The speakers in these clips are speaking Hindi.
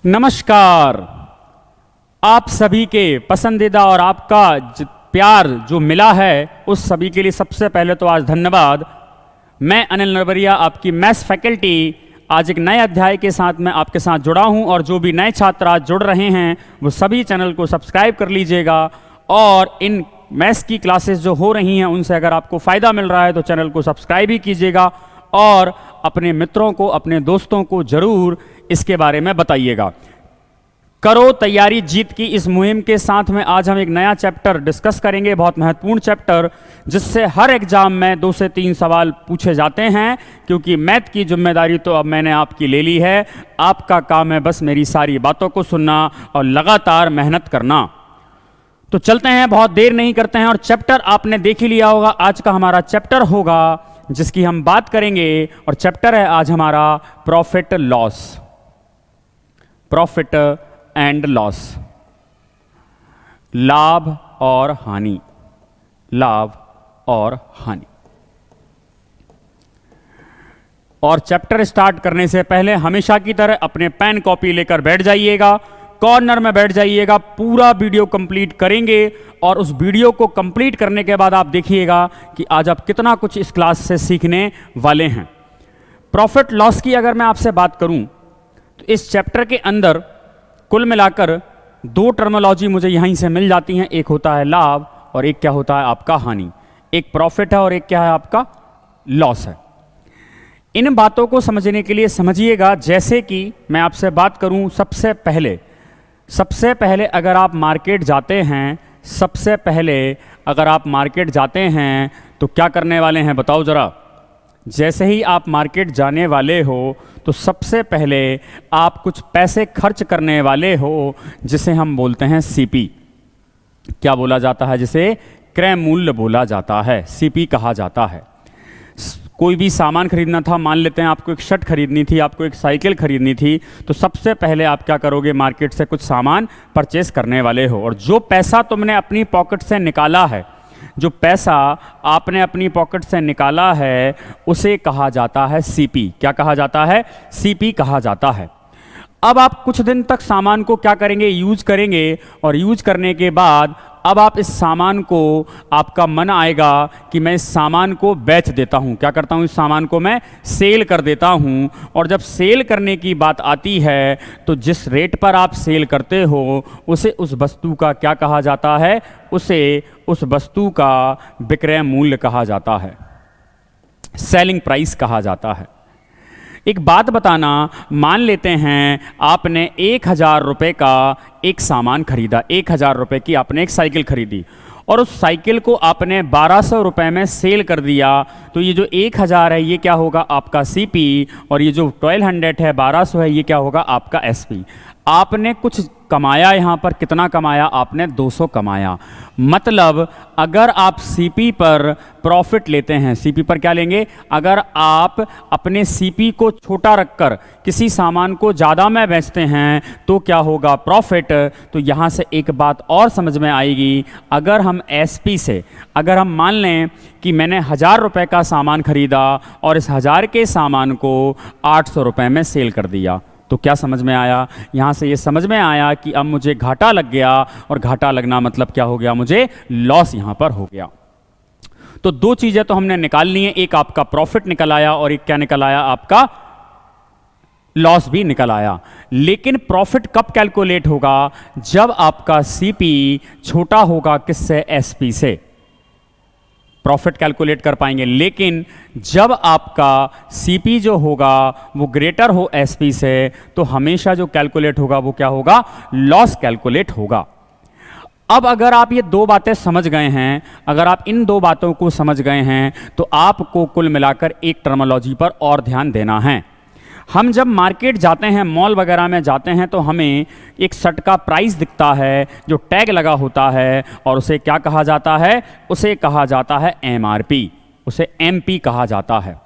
नमस्कार। आप सभी के पसंदीदा और आपका प्यार जो मिला है उस सभी के लिए सबसे पहले तो आज धन्यवाद। मैं अनिल नरवरिया, आपकी मैथ्स फैकल्टी, आज एक नए अध्याय के साथ मैं आपके साथ जुड़ा हूं और जो भी नए छात्र आज जुड़ रहे हैं वो सभी चैनल को सब्सक्राइब कर लीजिएगा और इन मैथ्स की क्लासेस जो हो रही हैं उनसे अगर आपको फ़ायदा मिल रहा है तो चैनल को सब्सक्राइब ही कीजिएगा और अपने मित्रों को, अपने दोस्तों को ज़रूर इसके बारे में बताइएगा। करो तैयारी जीत की इस मुहिम के साथ में आज हम एक नया चैप्टर डिस्कस करेंगे, बहुत महत्वपूर्ण चैप्टर, जिससे हर एग्जाम में 2 से 3 सवाल पूछे जाते हैं। क्योंकि मैथ की जिम्मेदारी तो अब मैंने आपकी ले ली है, आपका काम है बस मेरी सारी बातों को सुनना और लगातार मेहनत करना। तो चलते हैं, बहुत देर नहीं करते हैं और चैप्टर आपने देख ही लिया होगा। आज का हमारा चैप्टर होगा जिसकी हम बात करेंगे और चैप्टर है आज हमारा profit loss, profit and loss, लाभ और हानि, लाभ और हानि। और चैप्टर स्टार्ट करने से पहले हमेशा की तरह अपने पेन कॉपी लेकर बैठ जाइएगा, कॉर्नर में बैठ जाइएगा। पूरा वीडियो कंप्लीट करेंगे और उस वीडियो को कंप्लीट करने के बाद आप देखिएगा कि आज आप कितना कुछ इस क्लास से सीखने वाले हैं। प्रॉफिट लॉस की अगर मैं आपसे बात करूं तो इस चैप्टर के अंदर कुल मिलाकर 2 टर्मिनोलॉजी मुझे यहीं से मिल जाती हैं। एक होता है लाभ और एक क्या होता है आपका हानि। एक प्रॉफिट है और एक क्या है आपका लॉस है। इन बातों को समझने के लिए समझिएगा, जैसे कि मैं आपसे बात करूं सबसे पहले अगर आप मार्केट जाते हैं, सबसे पहले अगर आप मार्केट जाते हैं तो क्या करने वाले हैं बताओ ज़रा। जैसे ही आप मार्केट जाने वाले हो तो सबसे पहले आप कुछ पैसे खर्च करने वाले हो, जिसे हम बोलते हैं सीपी। क्या बोला जाता है? जिसे क्रय मूल्य बोला जाता है, सीपी कहा जाता है। कोई भी सामान खरीदना था, मान लेते हैं आपको एक शर्ट खरीदनी थी, आपको एक साइकिल खरीदनी थी, तो सबसे पहले आप क्या करोगे? मार्केट से कुछ सामान परचेस करने वाले हो और जो पैसा तुमने अपनी पॉकेट से निकाला है, जो पैसा आपने अपनी पॉकेट से निकाला है उसे कहा जाता है सीपी। क्या कहा जाता है? सीपी कहा जाता है। अब आप कुछ दिन तक सामान को क्या करेंगे? यूज करेंगे और यूज करने के बाद अब आप इस सामान को, आपका मन आएगा कि मैं इस सामान को बेच देता हूं। क्या करता हूं? इस सामान को मैं सेल कर देता हूं। और जब सेल करने की बात आती है तो जिस रेट पर आप सेल करते हो उसे उस वस्तु का क्या कहा जाता है? उसे उस वस्तु का विक्रय मूल्य कहा जाता है, सेलिंग प्राइस कहा जाता है। एक बात बताना, मान लेते हैं आपने 1000 रुपये का एक सामान खरीदा, 1000 रुपये की आपने एक साइकिल खरीदी और उस साइकिल को आपने 1200 रुपये में सेल कर दिया। तो ये जो 1000 है ये क्या होगा? आपका सीपी, और ये जो 1200 है, 1200 है, ये क्या होगा? आपका एसपी। आपने कुछ कमाया, यहाँ पर कितना कमाया? आपने 200 कमाया। मतलब अगर आप सीपी पर प्रॉफिट लेते हैं, सीपी पर क्या लेंगे? अगर आप अपने सीपी को छोटा रखकर किसी सामान को ज़्यादा में बेचते हैं तो क्या होगा? प्रॉफिट। तो यहाँ से एक बात और समझ में आएगी, अगर हम एसपी से, अगर हम मान लें कि मैंने 1000 रुपये का सामान खरीदा और इस 1000 के सामान को 800 रुपये में सेल कर दिया, तो क्या समझ में आया? यहाँ से ये समझ में आया कि अब मुझे घाटा लग गया और घाटा लगना मतलब क्या हो गया? मुझे लॉस यहाँ पर हो गया। तो 2 चीज़ें तो हमने निकाल ली हैं, एक आपका प्रॉफिट निकल आया और एक क्या निकल आया? आपका लॉस भी निकल आया। लेकिन प्रॉफिट कब कैलकुलेट होगा? जब आपका सीपी छोटा होगा किससे? एसपी से प्रॉफिट कैलकुलेट कर पाएंगे। लेकिन जब आपका सीपी जो होगा वो ग्रेटर हो एसपी से तो हमेशा जो कैलकुलेट होगा वो क्या होगा? लॉस कैलकुलेट होगा। अब अगर आप ये 2 बातें समझ गए हैं, अगर आप इन 2 बातों को समझ गए हैं तो आपको कुल मिलाकर एक टर्मिनोलॉजी पर और ध्यान देना है। हम जब मार्केट जाते हैं, मॉल वगैरह में जाते हैं तो हमें एक शर्ट का प्राइस दिखता है जो टैग लगा होता है और उसे क्या कहा जाता है? उसे कहा जाता है एमआरपी, उसे एमपी कहा जाता है।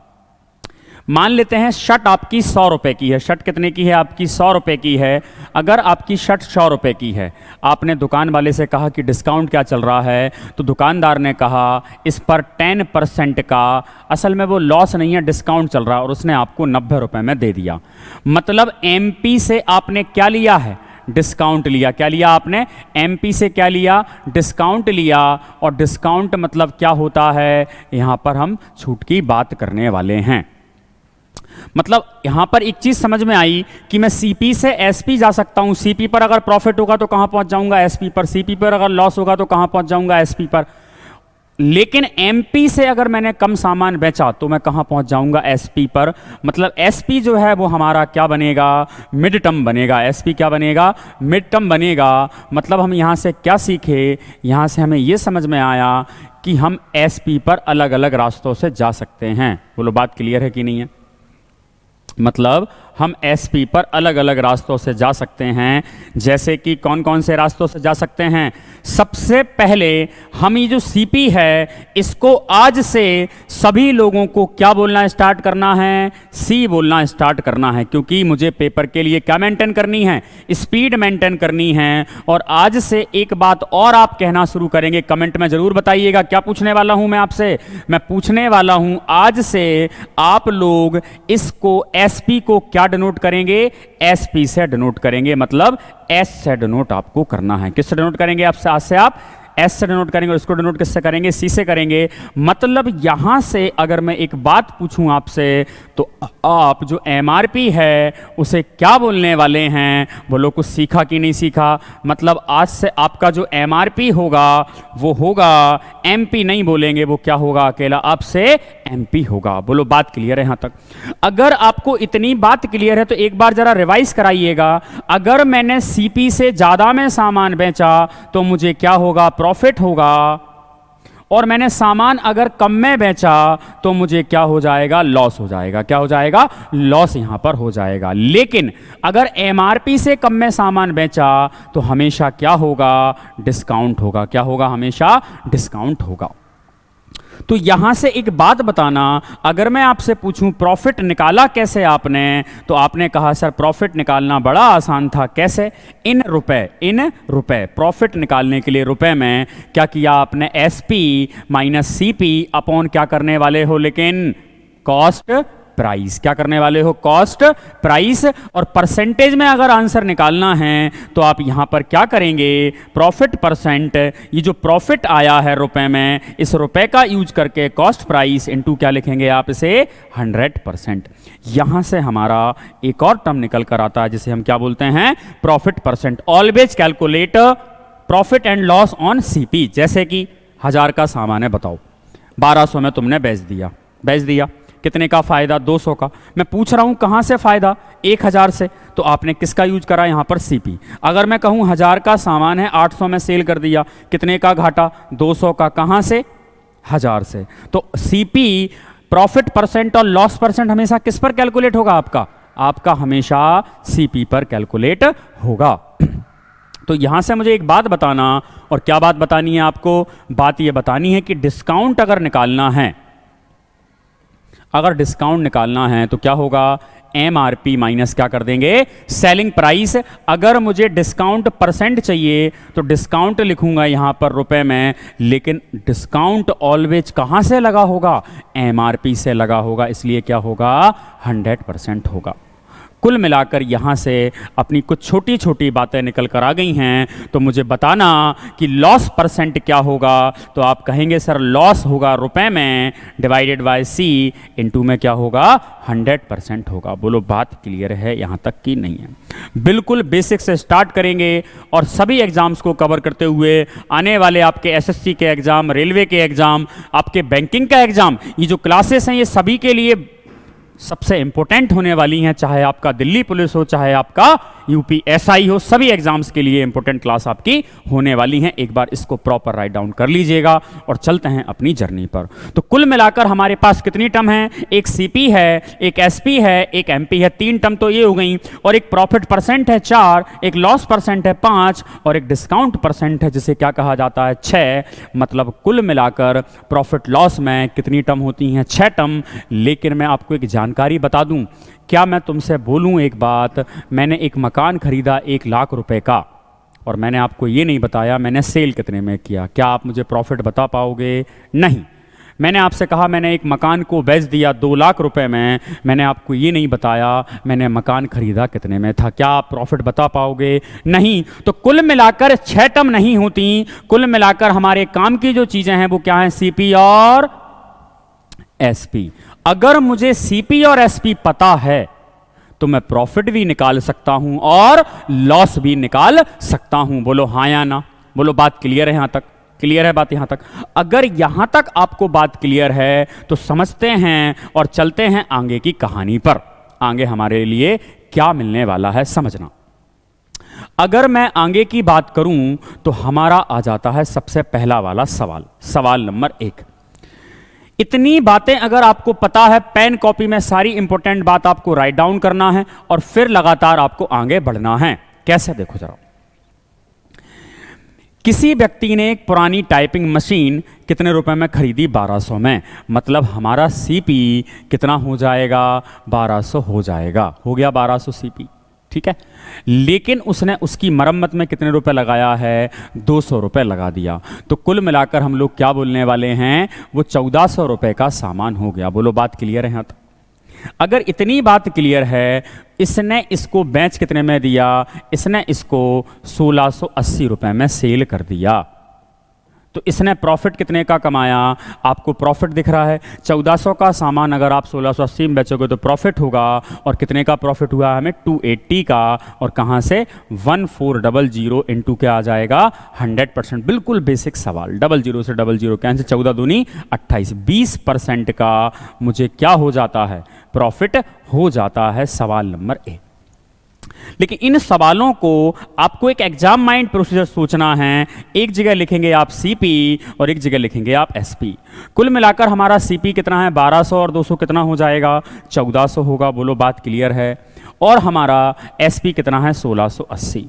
मान लेते हैं शर्ट आपकी 100 रुपए की है। शर्ट कितने की है आपकी? 100 रुपए की है। अगर आपकी शर्ट 100 रुपए की है, आपने दुकान वाले से कहा कि डिस्काउंट क्या चल रहा है, तो दुकानदार ने कहा इस पर 10% का, असल में वो लॉस नहीं है, डिस्काउंट चल रहा है, और उसने आपको 90 रुपए में दे दिया। मतलब एमपी से आपने क्या लिया है? डिस्काउंट लिया। क्या लिया आपने? एमपी से क्या लिया? डिस्काउंट लिया। और डिस्काउंट मतलब क्या होता है? यहां पर हम छूट की बात करने वाले हैं। मतलब यहां पर एक चीज समझ में आई कि मैं सीपी से एसपी जा सकता हूं। सीपी पर अगर प्रॉफिट होगा तो कहां पहुंच जाऊंगा? एसपी पर। सीपी पर अगर लॉस होगा तो कहां पहुंच जाऊंगा? एसपी पर। लेकिन एमपी से अगर मैंने कम सामान बेचा तो मैं कहां पहुंच जाऊंगा? एसपी पर। मतलब एसपी जो है वो हमारा क्या बनेगा? मिड टर्म बनेगा। एसपी क्या बनेगा? मिड टर्म बनेगा। मतलब हम यहां से क्या सीखे? यहां से हमें यह समझ में आया कि हम एसपी पर अलग अलग रास्तों से जा सकते हैं। बोलो बात क्लियर है कि नहीं है? मतलब हम एसपी पर अलग अलग रास्तों से जा सकते हैं। जैसे कि कौन कौन से रास्तों से जा सकते हैं? सबसे पहले हम ये जो सीपी है इसको आज से सभी लोगों को क्या बोलना स्टार्ट करना है? सी बोलना स्टार्ट करना है, क्योंकि मुझे पेपर के लिए क्या मेंटेन करनी है? स्पीड मेंटेन करनी है। और आज से एक बात और आप कहना शुरू करेंगे, कमेंट में जरूर बताइएगा। क्या पूछने वाला हूं मैं आपसे? मैं पूछने वाला हूं आज से आप लोग इसको एसपी को क्या डिनोट करेंगे? एसपी से डिनोट करेंगे। मतलब एस से डिनोट आपको करना है। किससे डिनोट करेंगे? आपसे आज से आप एस से डिनोट करेंगे। और इसको डिनोट किससे करेंगे? सी से करेंगे। मतलब यहां से अगर मैं एक बात पूछूं आपसे तो आप जो एमआरपी है उसे क्या बोलने वाले हैं? बोलो कुछ सीखा कि नहीं सीखा? मतलब आज से आपका जो एमआरपी होगा वो होगा, एमपी नहीं बोलेंगे, वो क्या होगा? अकेला आपसे एमपी होगा। बोलो बात क्लियर है यहां तक? अगर आपको इतनी बात क्लियर है तो एक बार जरा रिवाइज कराइएगा। अगर मैंने सीपी से ज्यादा में सामान बेचा तो मुझे क्या होगा? प्रॉफिट होगा। और मैंने सामान अगर कम में बेचा तो मुझे क्या हो जाएगा? लॉस हो जाएगा। क्या हो जाएगा? लॉस यहां पर हो जाएगा। लेकिन अगर एमआरपी से कम में सामान बेचा तो हमेशा क्या होगा? डिस्काउंट होगा। क्या होगा? हमेशा डिस्काउंट होगा। तो यहां से एक बात बताना, अगर मैं आपसे पूछूं प्रॉफिट निकाला कैसे आपने, तो आपने कहा सर प्रॉफिट निकालना बड़ा आसान था। कैसे? इन रुपए प्रॉफिट निकालने के लिए रुपए में क्या किया आपने? एसपी माइनस सीपी अपॉन क्या करने वाले हो? लेकिन कॉस्ट प्राइस। क्या करने वाले हो? Cost price. और परसेंटेज में अगर आंसर निकालना है तो आप यहां पर क्या करेंगे? Profit percent. ये जो प्रॉफिट आया है रुपए में, इस रुपए का यूज करके कॉस्ट प्राइस इनटू क्या लिखेंगे आप? इसे 100%। यहां से हमारा एक और टर्म निकल कर आता है जिसे हम क्या बोलते हैं? Profit percent. Always calculate profit and loss on CP. जैसे कि 1000 का सामान है, बताओ 1200 में तुमने बेच दिया। कितने का फायदा? 200 का। मैं पूछ रहा हूं कहां से फायदा? 1000 से। तो आपने किसका यूज करा यहां पर? सीपी। अगर मैं कहूं 1000 का सामान है, 800 में सेल कर दिया, कितने का घाटा? 200 का। कहां से? 1000 से। तो सीपी प्रॉफिट परसेंट और लॉस परसेंट हमेशा किस पर कैलकुलेट होगा आपका? आपका हमेशा सीपी पर कैलकुलेट होगा। तो यहां से मुझे एक बात बताना, और क्या बात बतानी है आपको? बात यह बतानी है कि डिस्काउंट अगर निकालना है तो क्या होगा? एमआरपी माइनस क्या कर देंगे? Selling price. अगर मुझे डिस्काउंट परसेंट चाहिए तो डिस्काउंट लिखूंगा यहां पर रुपए में, लेकिन डिस्काउंट ऑलवेज कहां से लगा होगा? एमआरपी से लगा होगा। इसलिए क्या होगा? 100% होगा। कुल मिलाकर यहां से अपनी कुछ छोटी छोटी बातें निकल कर आ गई हैं। तो मुझे बताना कि लॉस परसेंट क्या होगा? तो आप कहेंगे सर लॉस होगा रुपए में डिवाइडेड बाय सी, इनटू में क्या होगा? 100% होगा। बोलो बात क्लियर है यहां तक कि नहीं है? बिल्कुल बेसिक से स्टार्ट करेंगे और सभी एग्जाम्स को कवर करते हुए आने वाले आपके एसएससी के एग्जाम, रेलवे के एग्जाम, आपके बैंकिंग का एग्जाम, ये जो क्लासेस हैं ये सभी के लिए सबसे इंपॉर्टेंट होने वाली हैं। चाहे आपका दिल्ली पुलिस हो, चाहे आपका यूपीएसआई हो, सभी एग्जाम्स के लिए इंपॉर्टेंट क्लास आपकी होने वाली है। एक बार इसको प्रॉपर राइट डाउन कर लीजिएगा और चलते हैं अपनी जर्नी पर। तो कुल मिलाकर हमारे पास कितनी टर्म है, एक सीपी है, एक एसपी है, एक एमपी है, 3 टर्म तो ये हो गई, और एक प्रॉफिट परसेंट है 4, एक लॉस परसेंट है 5 और एक डिस्काउंट परसेंट है जिसे क्या कहा जाता है 6। मतलब कुल मिलाकर प्रॉफिट लॉस में कितनी टर्म होती हैं, 6 टर्म। लेकिन मैं आपको एक जानकारी बता दूं, क्या मैं तुमसे बोलूं एक बात, मैंने एक मकान खरीदा 1 लाख रुपए का और मैंने आपको ये नहीं बताया मैंने सेल कितने में किया, क्या आप मुझे प्रॉफिट बता पाओगे? नहीं। मैंने आपसे कहा मैंने एक मकान को बेच दिया 2 लाख रुपए में, मैंने आपको ये नहीं बताया मैंने मकान खरीदा कितने में था, क्या आप प्रॉफिट बता पाओगे? नहीं। तो कुल मिलाकर 6 टर्म नहीं होती, कुल मिलाकर हमारे काम की जो चीजें हैं वो क्या है, सीपी और एसपी। अगर मुझे सीपी और एसपी पता है तो मैं प्रॉफिट भी निकाल सकता हूं और लॉस भी निकाल सकता हूं। बोलो हाँ या ना, बोलो बात क्लियर है? यहां तक क्लियर है बात? यहां तक अगर यहां तक आपको बात क्लियर है तो समझते हैं और चलते हैं आगे की कहानी पर। आगे हमारे लिए क्या मिलने वाला है समझना। अगर मैं आगे की बात करूं तो हमारा आ जाता है सबसे पहला वाला सवाल, सवाल नंबर 1। इतनी बातें अगर आपको पता है, पेन कॉपी में सारी इंपॉर्टेंट बात आपको राइट डाउन करना है और फिर लगातार आपको आगे बढ़ना है। कैसे? देखो जरा, किसी व्यक्ति ने एक पुरानी टाइपिंग मशीन कितने रुपए में खरीदी? 1200 में। मतलब हमारा सीपी कितना हो जाएगा? 1200 हो जाएगा। हो गया 1200 सीपी, ठीक है। लेकिन उसने उसकी मरम्मत में कितने रुपए लगाया है? 200 रुपए लगा दिया। तो कुल मिलाकर हम लोग क्या बोलने वाले हैं, वो 1400 रुपए का सामान हो गया। बोलो बात क्लियर है? यहाँ तक अगर इतनी बात क्लियर है, इसने इसको बेच कितने में दिया? इसने इसको 1680 रुपए में सेल कर दिया। तो इसने प्रॉफिट कितने का कमाया? आपको प्रॉफिट दिख रहा है 1400 का सामान अगर आप 1680 में बेचोगे तो प्रॉफिट होगा। और कितने का प्रॉफिट हुआ हमें? 280 का। और कहां से? 1400 इंटू क्या आ जाएगा? 100%। बिल्कुल बेसिक सवाल, 00 से 00 कैंसिल, 14 दूनी 28, 20% का मुझे क्या हो जाता है? प्रॉफिट हो जाता है। सवाल नंबर 1। लेकिन इन सवालों को आपको एक एग्जाम माइंड प्रोसीजर सोचना है। एक जगह लिखेंगे आप सीपी और एक जगह लिखेंगे आप एसपी। कुल मिलाकर हमारा सीपी कितना है? 1200 और 200 कितना हो जाएगा? 1400 होगा। बोलो बात क्लियर है? और हमारा एसपी कितना है? 1680।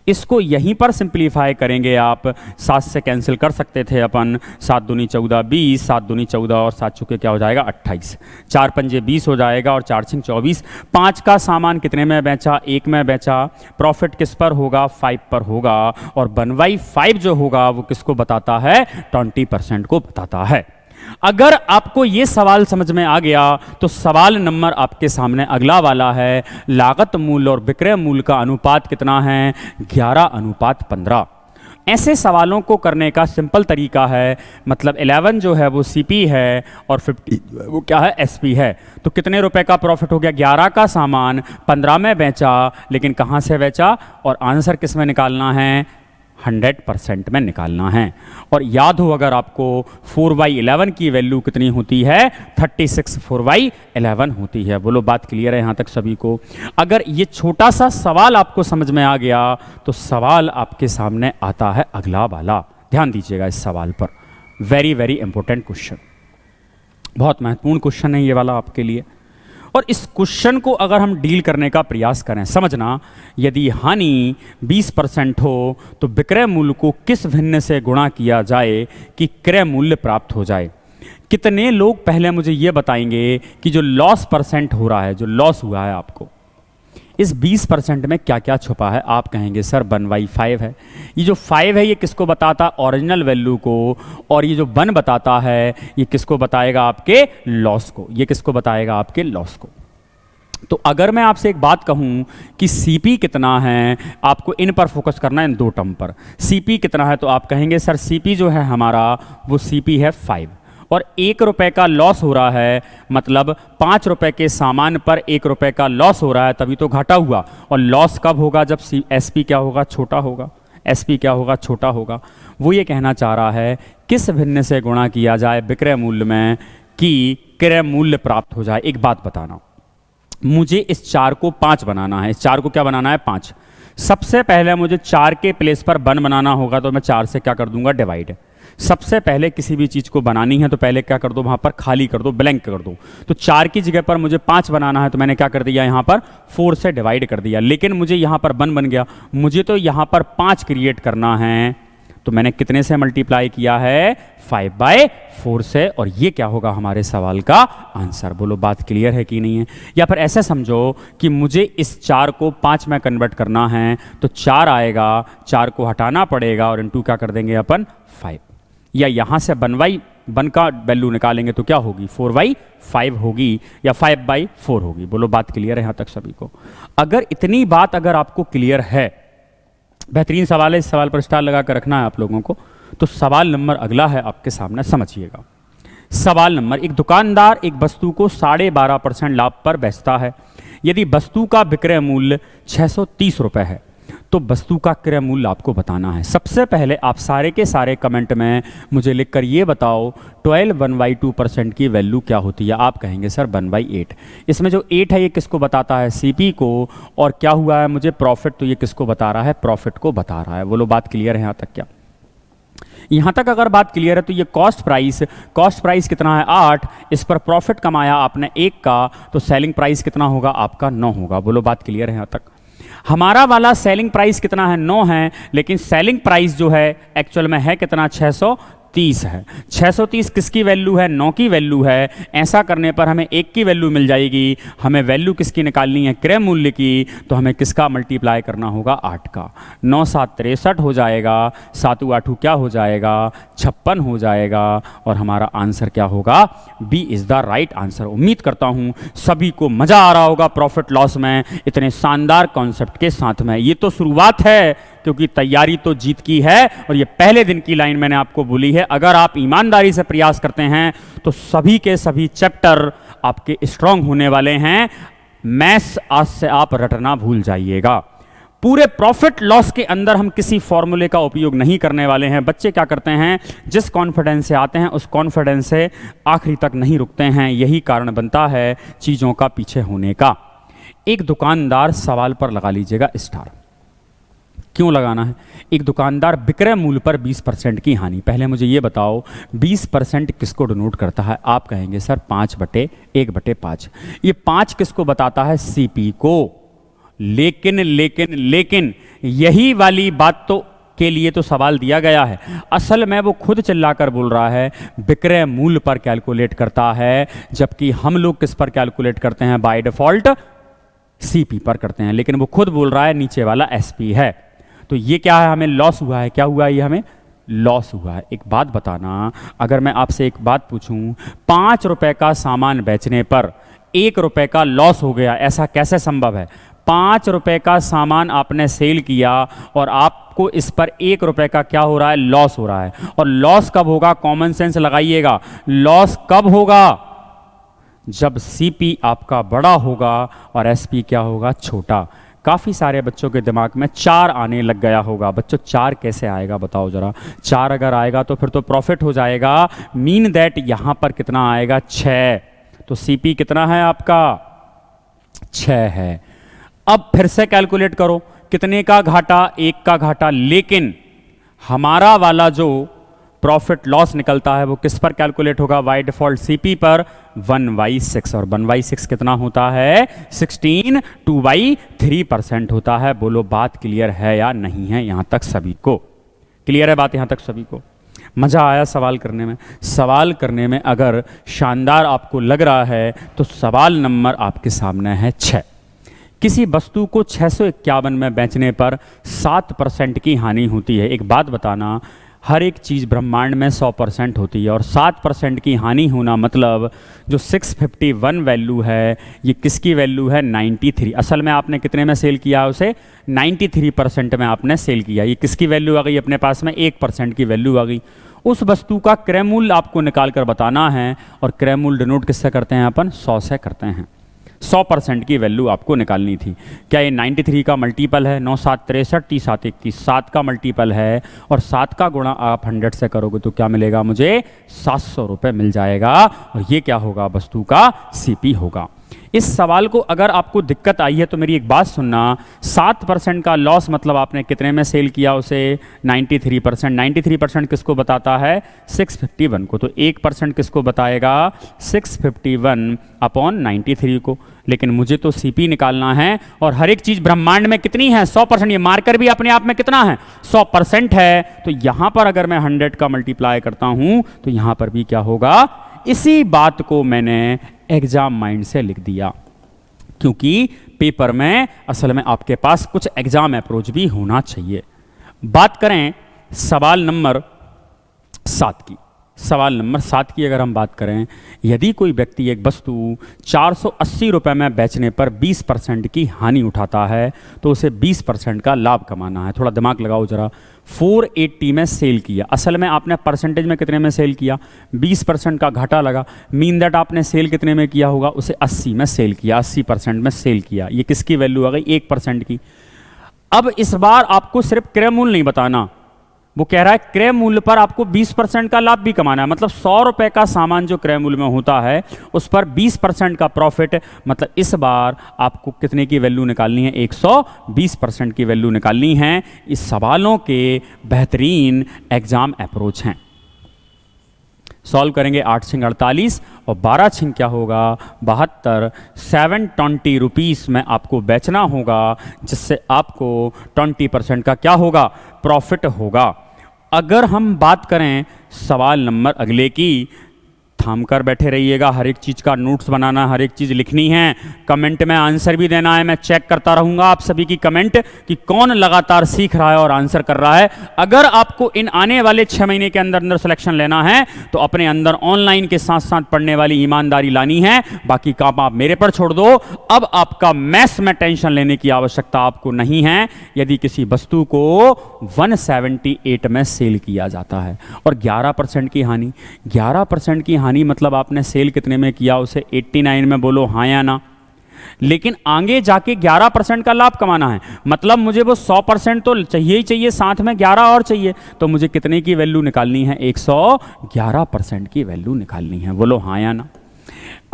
इसको यहीं पर सिंप्लीफाई करेंगे आप, 7 से कैंसिल कर सकते थे अपन, 7 दूनी 14 20, 7 दूनी 14 और 7 चुके क्या हो जाएगा? 28, 4 पंजे 20 हो जाएगा और 4 छिंग 24। 5 का सामान कितने में बेचा? 1 में बेचा। प्रॉफिट किस पर होगा? 5 पर होगा। और 1/5 जो होगा वो किसको बताता है? 20% को बताता है। अगर आपको यह सवाल समझ में आ गया तो सवाल नंबर आपके सामने अगला वाला है, लागत मूल्य और विक्रय मूल्य का अनुपात कितना है? 11:15। ऐसे सवालों को करने का सिंपल तरीका है, मतलब 11 जो है वो सीपी है और 50 वो क्या है? एसपी है। तो कितने रुपए का प्रॉफिट हो गया? 11 का सामान 15 में बेचा, लेकिन कहां से बेचा? और आंसर किस में निकालना है? 100% में निकालना है। और याद हो अगर आपको 4/11 की वैल्यू कितनी होती है? 36 4/11 होती है। बोलो बात क्लियर है यहां तक सभी को? अगर ये छोटा सा सवाल आपको समझ में आ गया तो सवाल आपके सामने आता है अगला वाला। ध्यान दीजिएगा इस सवाल पर, वेरी वेरी इंपॉर्टेंट क्वेश्चन, बहुत महत्वपूर्ण क्वेश्चन है ये वाला आपके लिए। और इस क्वेश्चन को अगर हम डील करने का प्रयास करें, समझना, यदि हानि 20% हो तो विक्रय मूल्य को किस भिन्न से गुणा किया जाए कि क्रय मूल्य प्राप्त हो जाए? कितने लोग पहले मुझे यह बताएंगे कि जो लॉस परसेंट हो रहा है, जो लॉस हुआ है आपको, इस 20% में क्या क्या छुपा है? आप कहेंगे सर 1/5 है। ये जो 5 है ये किसको बताता? ओरिजिनल वैल्यू को। और ये जो 1 बताता है ये किसको बताएगा? आपके लॉस को। ये किसको बताएगा? आपके लॉस को। तो अगर मैं आपसे एक बात कहूं कि सीपी कितना है, आपको इन पर फोकस करना है, इन 2 टर्म पर। सीपी कितना है तो आप कहेंगे सर सीपी जो है हमारा वो सीपी है 5। और 1 रुपए का लॉस हो रहा है, मतलब 5 रुपए के सामान पर 1 रुपए का लॉस हो रहा है, तभी तो घाटा हुआ। और लॉस कब होगा? जब एसपी क्या होगा? छोटा होगा। एसपी क्या होगा? छोटा होगा। वो ये कहना चाह रहा है किस भिन्न से गुणा किया जाए विक्रय मूल्य में कि क्रय मूल्य प्राप्त हो जाए। एक बात बताना, मुझे इस 4 को 5 बनाना है। इस 4 को क्या बनाना है? 5। सबसे पहले मुझे 4 के प्लेस पर 1 बनाना होगा, तो मैं 4 से क्या कर दूंगा, डिवाइड। सबसे पहले किसी भी चीज़ को बनानी है तो पहले क्या कर दो, वहाँ पर खाली कर दो, ब्लैंक कर दो। तो 4 की जगह पर मुझे 5 बनाना है, तो मैंने क्या कर दिया, यहाँ पर 4 से डिवाइड कर दिया। लेकिन मुझे यहाँ पर 1 बन गया, मुझे तो यहाँ पर 5 क्रिएट करना है, तो मैंने कितने से मल्टीप्लाई किया है, 5/4 से। और ये क्या होगा, हमारे सवाल का आंसर। बोलो बात क्लियर है कि नहीं है। या फिर ऐसे समझो कि मुझे इस 4 को 5 में कन्वर्ट करना है, तो 4 आएगा, 4 को हटाना पड़ेगा और इनटू क्या कर देंगे अपन, 5। या यहाँ से 1/1 का वैल्यू निकालेंगे तो क्या होगी, 4/5 होगी या 5/4 होगी। बोलो बात क्लियर है यहाँ तक सभी को। अगर इतनी बात अगर आपको क्लियर है, बेहतरीन सवाल है, इस सवाल पर स्टार लगा कर रखना है आप लोगों को। तो सवाल नंबर अगला है आपके सामने, समझिएगा। सवाल नंबर, एक दुकानदार एक वस्तु को 12.5% लाभ पर बेचता है। यदि वस्तु का विक्रय मूल्य 630 रुपये है तो वस्तु का क्रय मूल्य आपको बताना है। सबसे पहले आप सारे के सारे कमेंट में मुझे लिखकर ये बताओ 12 1/2% की वैल्यू क्या होती है। आप कहेंगे सर 1/8। इसमें जो 8 है ये किसको बताता है, सीपी को, और क्या हुआ है मुझे प्रॉफिट, तो ये किसको बता रहा है, प्रॉफिट को बता रहा है। बोलो बात क्लियर है यहाँ तक क्या। यहाँ तक अगर बात क्लियर है तो ये कॉस्ट प्राइस कितना है 8, इस पर प्रॉफिट कमाया आपने 1 का, तो सेलिंग प्राइस कितना होगा आपका 9 होगा। बोलो बात क्लियर है यहाँ तक। हमारा वाला सेलिंग प्राइस कितना है, 9 है, लेकिन सेलिंग प्राइस जो है एक्चुअल में है कितना, 630 है। 630 किसकी वैल्यू है, 9 की वैल्यू है। ऐसा करने पर हमें 1 की वैल्यू मिल जाएगी। हमें वैल्यू किसकी निकालनी है, क्रय मूल्य की, तो हमें किसका मल्टीप्लाई करना होगा, 8 का। 9 7 63 हो जाएगा, 7 8 क्या हो जाएगा, 56 हो जाएगा, और हमारा आंसर क्या होगा, B is the right answer. उम्मीद करता हूं सभी को मजा आ रहा होगा प्रॉफिट लॉस में, इतने शानदार कॉन्सेप्ट के साथ में। ये तो शुरुआत है, क्योंकि तैयारी तो जीत की है, और ये पहले दिन की लाइन मैंने आपको बोली है। अगर आप ईमानदारी से प्रयास करते हैं तो सभी के सभी चैप्टर आपके स्ट्रांग होने वाले हैं। मैथ्स आज से आप रटना भूल जाइएगा। पूरे प्रॉफिट लॉस के अंदर हम किसी फॉर्मूले का उपयोग नहीं करने वाले हैं। बच्चे क्या करते हैं, जिस कॉन्फिडेंस से आते हैं उस कॉन्फिडेंस से आखिरी तक नहीं रुकते हैं। यही कारण बनता है चीजों का पीछे होने का। एक दुकानदार, सवाल पर लगा लीजिएगा स्टार। क्यों लगाना है, एक दुकानदार विक्रय मूल्य पर 20% की हानि। पहले मुझे ये बताओ 20% किसको डिनोट करता है। आप कहेंगे सर 5/1/5। ये 5 किसको बताता है, सीपी को। लेकिन यही वाली बात तो के लिए तो सवाल दिया गया है। असल में वो खुद चिल्लाकर बोल रहा है विक्रय मूल्य पर कैलकुलेट करता है, जबकि हम लोग किस पर कैलकुलेट करते हैं, बाय डिफॉल्ट सीपी पर करते हैं। लेकिन वो खुद बोल रहा है नीचे वाला एसपी है। तो ये क्या है, हमें लॉस हुआ है। क्या हुआ है, ये हमें लॉस हुआ है। एक बात बताना, अगर मैं आपसे एक बात पूछूं, 5 रुपए का सामान बेचने पर 1 रुपए का लॉस हो गया, ऐसा कैसे संभव है। 5 रुपए का सामान आपने सेल किया और आपको इस पर 1 रुपए का क्या हो रहा है, लॉस हो रहा है। और लॉस कब होगा, कॉमन सेंस लगाइएगा, लॉस कब होगा, जब सीपी आपका बड़ा होगा और एसपी क्या होगा, छोटा। काफ़ी सारे बच्चों के दिमाग में 4 आने लग गया होगा। बच्चों 4 कैसे आएगा बताओ ज़रा। 4 अगर आएगा तो फिर तो प्रॉफिट हो जाएगा। मीन दैट यहाँ पर कितना आएगा, 6। तो सीपी कितना है आपका, 6 है। अब फिर से कैलकुलेट करो, कितने का घाटा, 1 का घाटा। लेकिन हमारा वाला जो प्रॉफिट लॉस निकलता है वो किस पर कैलकुलेट होगा, बाय डिफॉल्ट सीपी पर 1/6। और 1/6 कितना होता है, 16, 2/3% होता है। बोलो बात क्लियर है या नहीं है, यहां तक सभी को क्लियर है बात, यहां तक सभी को मजा आया सवाल करने में। सवाल करने में अगर शानदार आपको लग रहा है तो सवाल नंबर आपके सामने है 6। किसी वस्तु को 651 में बेचने पर 7% की हानि होती है। एक बात बताना, हर एक चीज़ ब्रह्मांड में 100% होती है, और 7% की हानि होना मतलब जो 651 वैल्यू है ये किसकी वैल्यू है, 93। असल में आपने कितने में सेल किया उसे, 93% में आपने सेल किया। ये किसकी वैल्यू आ गई अपने पास में, 1% की वैल्यू आ गई। उस वस्तु का क्रय मूल्य आपको निकाल कर बताना है, और क्रय मूल्य डिनोट किससे करते हैं अपन, 100 से करते हैं। 100% की वैल्यू आपको निकालनी थी। क्या ये 93 का मल्टीपल है, 9 7 63, 30 7 31, 7 का मल्टीपल है, और 7 का गुणा आप 100 से करोगे तो क्या मिलेगा मुझे, 700 रुपये मिल जाएगा। और ये क्या होगा, वस्तु का सीपी होगा। इस सवाल को अगर आपको दिक्कत आई है तो मेरी एक बात सुनना, 7% का लॉस मतलब आपने कितने में सेल किया उसे? 93%। 93% किसको बताता है? 651 को। तो 1% किसको बताएगा? 651 अपॉन 93 को। लेकिन मुझे तो सीपी निकालना है और हर एक चीज ब्रह्मांड में कितनी है? 100%। ये मार्कर भी अपने आप में कितना है? 100% है। तो यहां पर अगर मैं 100 का मल्टीप्लाई करता हूं तो यहां पर भी क्या होगा? इसी बात को मैंने एग्जाम माइंड से लिख दिया, क्योंकि पेपर में असल में आपके पास कुछ एग्जाम अप्रोच भी होना चाहिए। बात करें सवाल नंबर 7 की। सवाल नंबर 7 की अगर हम बात करें, यदि कोई व्यक्ति एक वस्तु 480 रुपये में बेचने पर 20% की हानि उठाता है तो उसे 20% का लाभ कमाना है। थोड़ा दिमाग लगाओ जरा। 480 में सेल किया, असल में आपने परसेंटेज में कितने में सेल किया? 20% का घाटा लगा। मीन दैट आपने सेल कितने में किया होगा? उसे 80 में सेल किया, 80% में सेल किया। ये किसकी वैल्यू आ गई? 1% की। अब इस बार आपको सिर्फ क्रय मूल्य नहीं बताना, वो कह रहा है क्रय मूल्य पर आपको 20% का लाभ भी कमाना है। मतलब 100 रुपए का सामान जो क्रय मूल्य में होता है उस पर 20% का प्रॉफिट। मतलब इस बार आपको कितने की वैल्यू निकालनी है? 120% की वैल्यू निकालनी है। इस सवालों के बेहतरीन एग्जाम अप्रोच हैं। सॉल्व करेंगे 8 छिंग 48 और 12 छिंग क्या होगा? 72। 720 रुपीस में आपको बेचना होगा, जिससे आपको 20% का क्या होगा? प्रॉफिट होगा। अगर हम बात करें सवाल नंबर अगले की, थाम कर बैठे रहिएगा, हर एक चीज़ का नोट्स बनाना, हर एक चीज़ लिखनी है, कमेंट में आंसर भी देना है। मैं चेक करता रहूँगा आप सभी की कमेंट कि कौन लगातार सीख रहा है और आंसर कर रहा है। अगर आपको इन आने वाले 6 महीने के अंदर अंदर सिलेक्शन लेना है तो अपने अंदर ऑनलाइन के साथ साथ पढ़ने वाली ईमानदारी लानी है। बाकी काम आप मेरे पर छोड़ दो। अब आपका मैथ्स में टेंशन लेने की आवश्यकता आपको नहीं है। यदि किसी वस्तु को 178 में सेल किया जाता है और 11% की हानि, 11% की हानि मतलब आपने सेल कितने में किया? उसे 89 में। बोलो हाँ या ना। लेकिन आगे जाके 11% का लाभ कमाना है, मतलब मुझे वो 100% तो चाहिए ही चाहिए, साथ में 11 और चाहिए। तो मुझे कितने की वैल्यू निकालनी है? 111% की वैल्यू निकालनी है। बोलो हाँ या ना।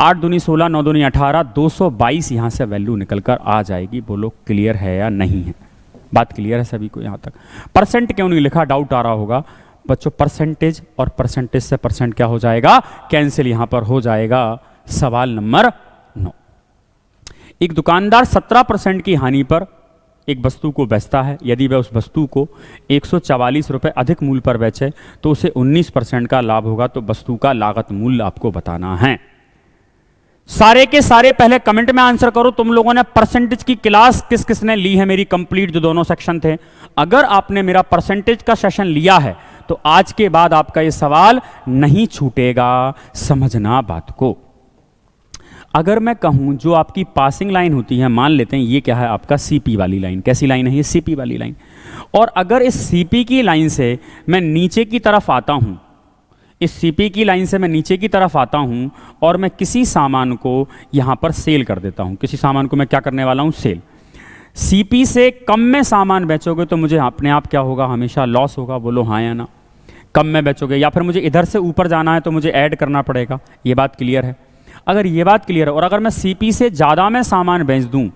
8 दूनी 16, 9 दूनी 18, 222 यहां से वैल्यू निकलकर आ जाएगी। बोलो क्लियर है या नहीं है? बात क्लियर है सभी को? यहां तक परसेंट क्यों नहीं लिखा, डाउट आ रहा होगा बच्चों। परसेंटेज और परसेंटेज से परसेंट क्या हो जाएगा? कैंसिल। यहां पर हो जाएगा सवाल नंबर 9। एक दुकानदार 17% की हानि पर एक वस्तु को बेचता है। यदि वह उस वस्तु को 144 रुपये अधिक मूल्य पर बेचे तो उसे 19% का लाभ होगा। तो वस्तु का लागत मूल्य आपको बताना है। सारे के सारे पहले कमेंट में आंसर करो। तुम लोगों ने परसेंटेज की क्लास किस किसने ली है मेरी कंप्लीट, जो दोनों सेक्शन थे? अगर आपने मेरा परसेंटेज का सेशन लिया है तो आज के बाद आपका यह सवाल नहीं छूटेगा। समझना बात को। अगर मैं कहूं जो आपकी पासिंग लाइन होती है, मान लेते हैं ये क्या है? आपका सीपी वाली लाइन। कैसी लाइन है ये? सीपी वाली लाइन। और अगर इस सीपी की लाइन से मैं नीचे की तरफ आता हूं, इस सीपी की लाइन से मैं नीचे की तरफ आता हूं और मैं किसी सामान को यहां पर सेल कर देता हूं। किसी सामान को मैं क्या करने वाला हूं? सेल। सीपी से कम में सामान बेचोगे तो मुझे अपने आप क्या होगा? हमेशा लॉस होगा। बोलो हाँ या ना। कम में बेचोगे या फिर मुझे इधर से ऊपर जाना है तो मुझे ऐड करना पड़ेगा। ये बात क्लियर है? अगर ये बात क्लियर है और अगर मैं सीपी से ज़्यादा में सामान बेच दूं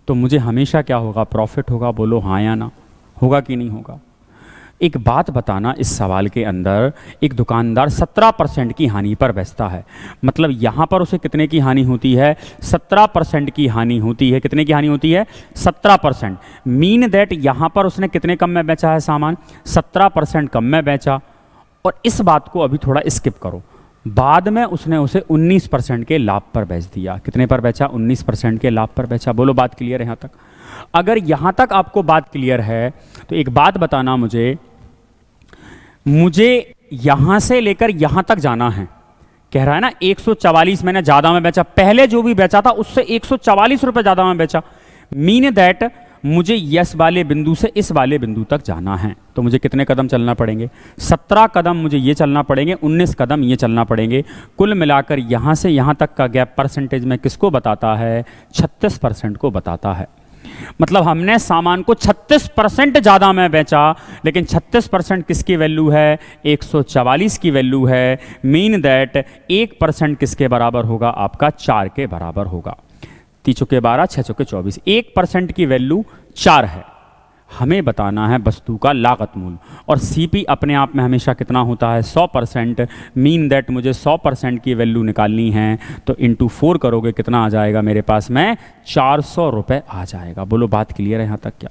तो मुझे हमेशा क्या होगा? प्रॉफिट होगा। बोलो हाँ या ना। होगा कि नहीं होगा? एक बात बताना, इस सवाल के अंदर एक दुकानदार 17% की हानि पर बेचता है, मतलब यहां पर उसे कितने की हानि होती है? 17% की हानि होती है। कितने की हानि होती है? 17%। मीन दैट यहां पर उसने कितने कम में बेचा है सामान? 17% कम में बेचा। और इस बात को अभी थोड़ा स्किप करो, बाद में उसने उसे 19% के लाभ पर बेच दिया। कितने पर बेचा? 19% के लाभ पर बेचा। बोलो बात क्लियर है यहां तक? अगर यहां तक आपको बात क्लियर है तो एक बात बताना, मुझे यहां से लेकर यहां तक जाना है। कह रहा है ना 144 मैंने ज्यादा में बेचा, पहले जो भी बेचा था उससे 144 रुपए ज्यादा में बेचा। मीन दैट मुझे यस वाले बिंदु से इस वाले बिंदु तक जाना है। तो मुझे कितने कदम चलना पड़ेंगे? 17 कदम मुझे ये चलना पड़ेंगे, 19 कदम ये चलना पड़ेंगे। कुल मिलाकर यहां से यहां तक का गैप परसेंटेज में किसको बताता है? 36% को बताता है। मतलब हमने सामान को 36% ज़्यादा में बेचा, लेकिन 36% किसकी वैल्यू है? 144 की वैल्यू है। मीन दैट 1% किसके बराबर होगा? आपका 4 के बराबर होगा। 3 चौके 12, 6 चौके 24, 1% की वैल्यू 4 है। हमें बताना है वस्तु का लागत मूल्य, और सीपी अपने आप में हमेशा कितना होता है? 100%। मीन दैट मुझे 100% की वैल्यू निकालनी है, तो इंटू 4 करोगे कितना आ जाएगा मेरे पास में? 400 रुपये आ जाएगा। बोलो बात क्लियर है यहाँ तक क्या?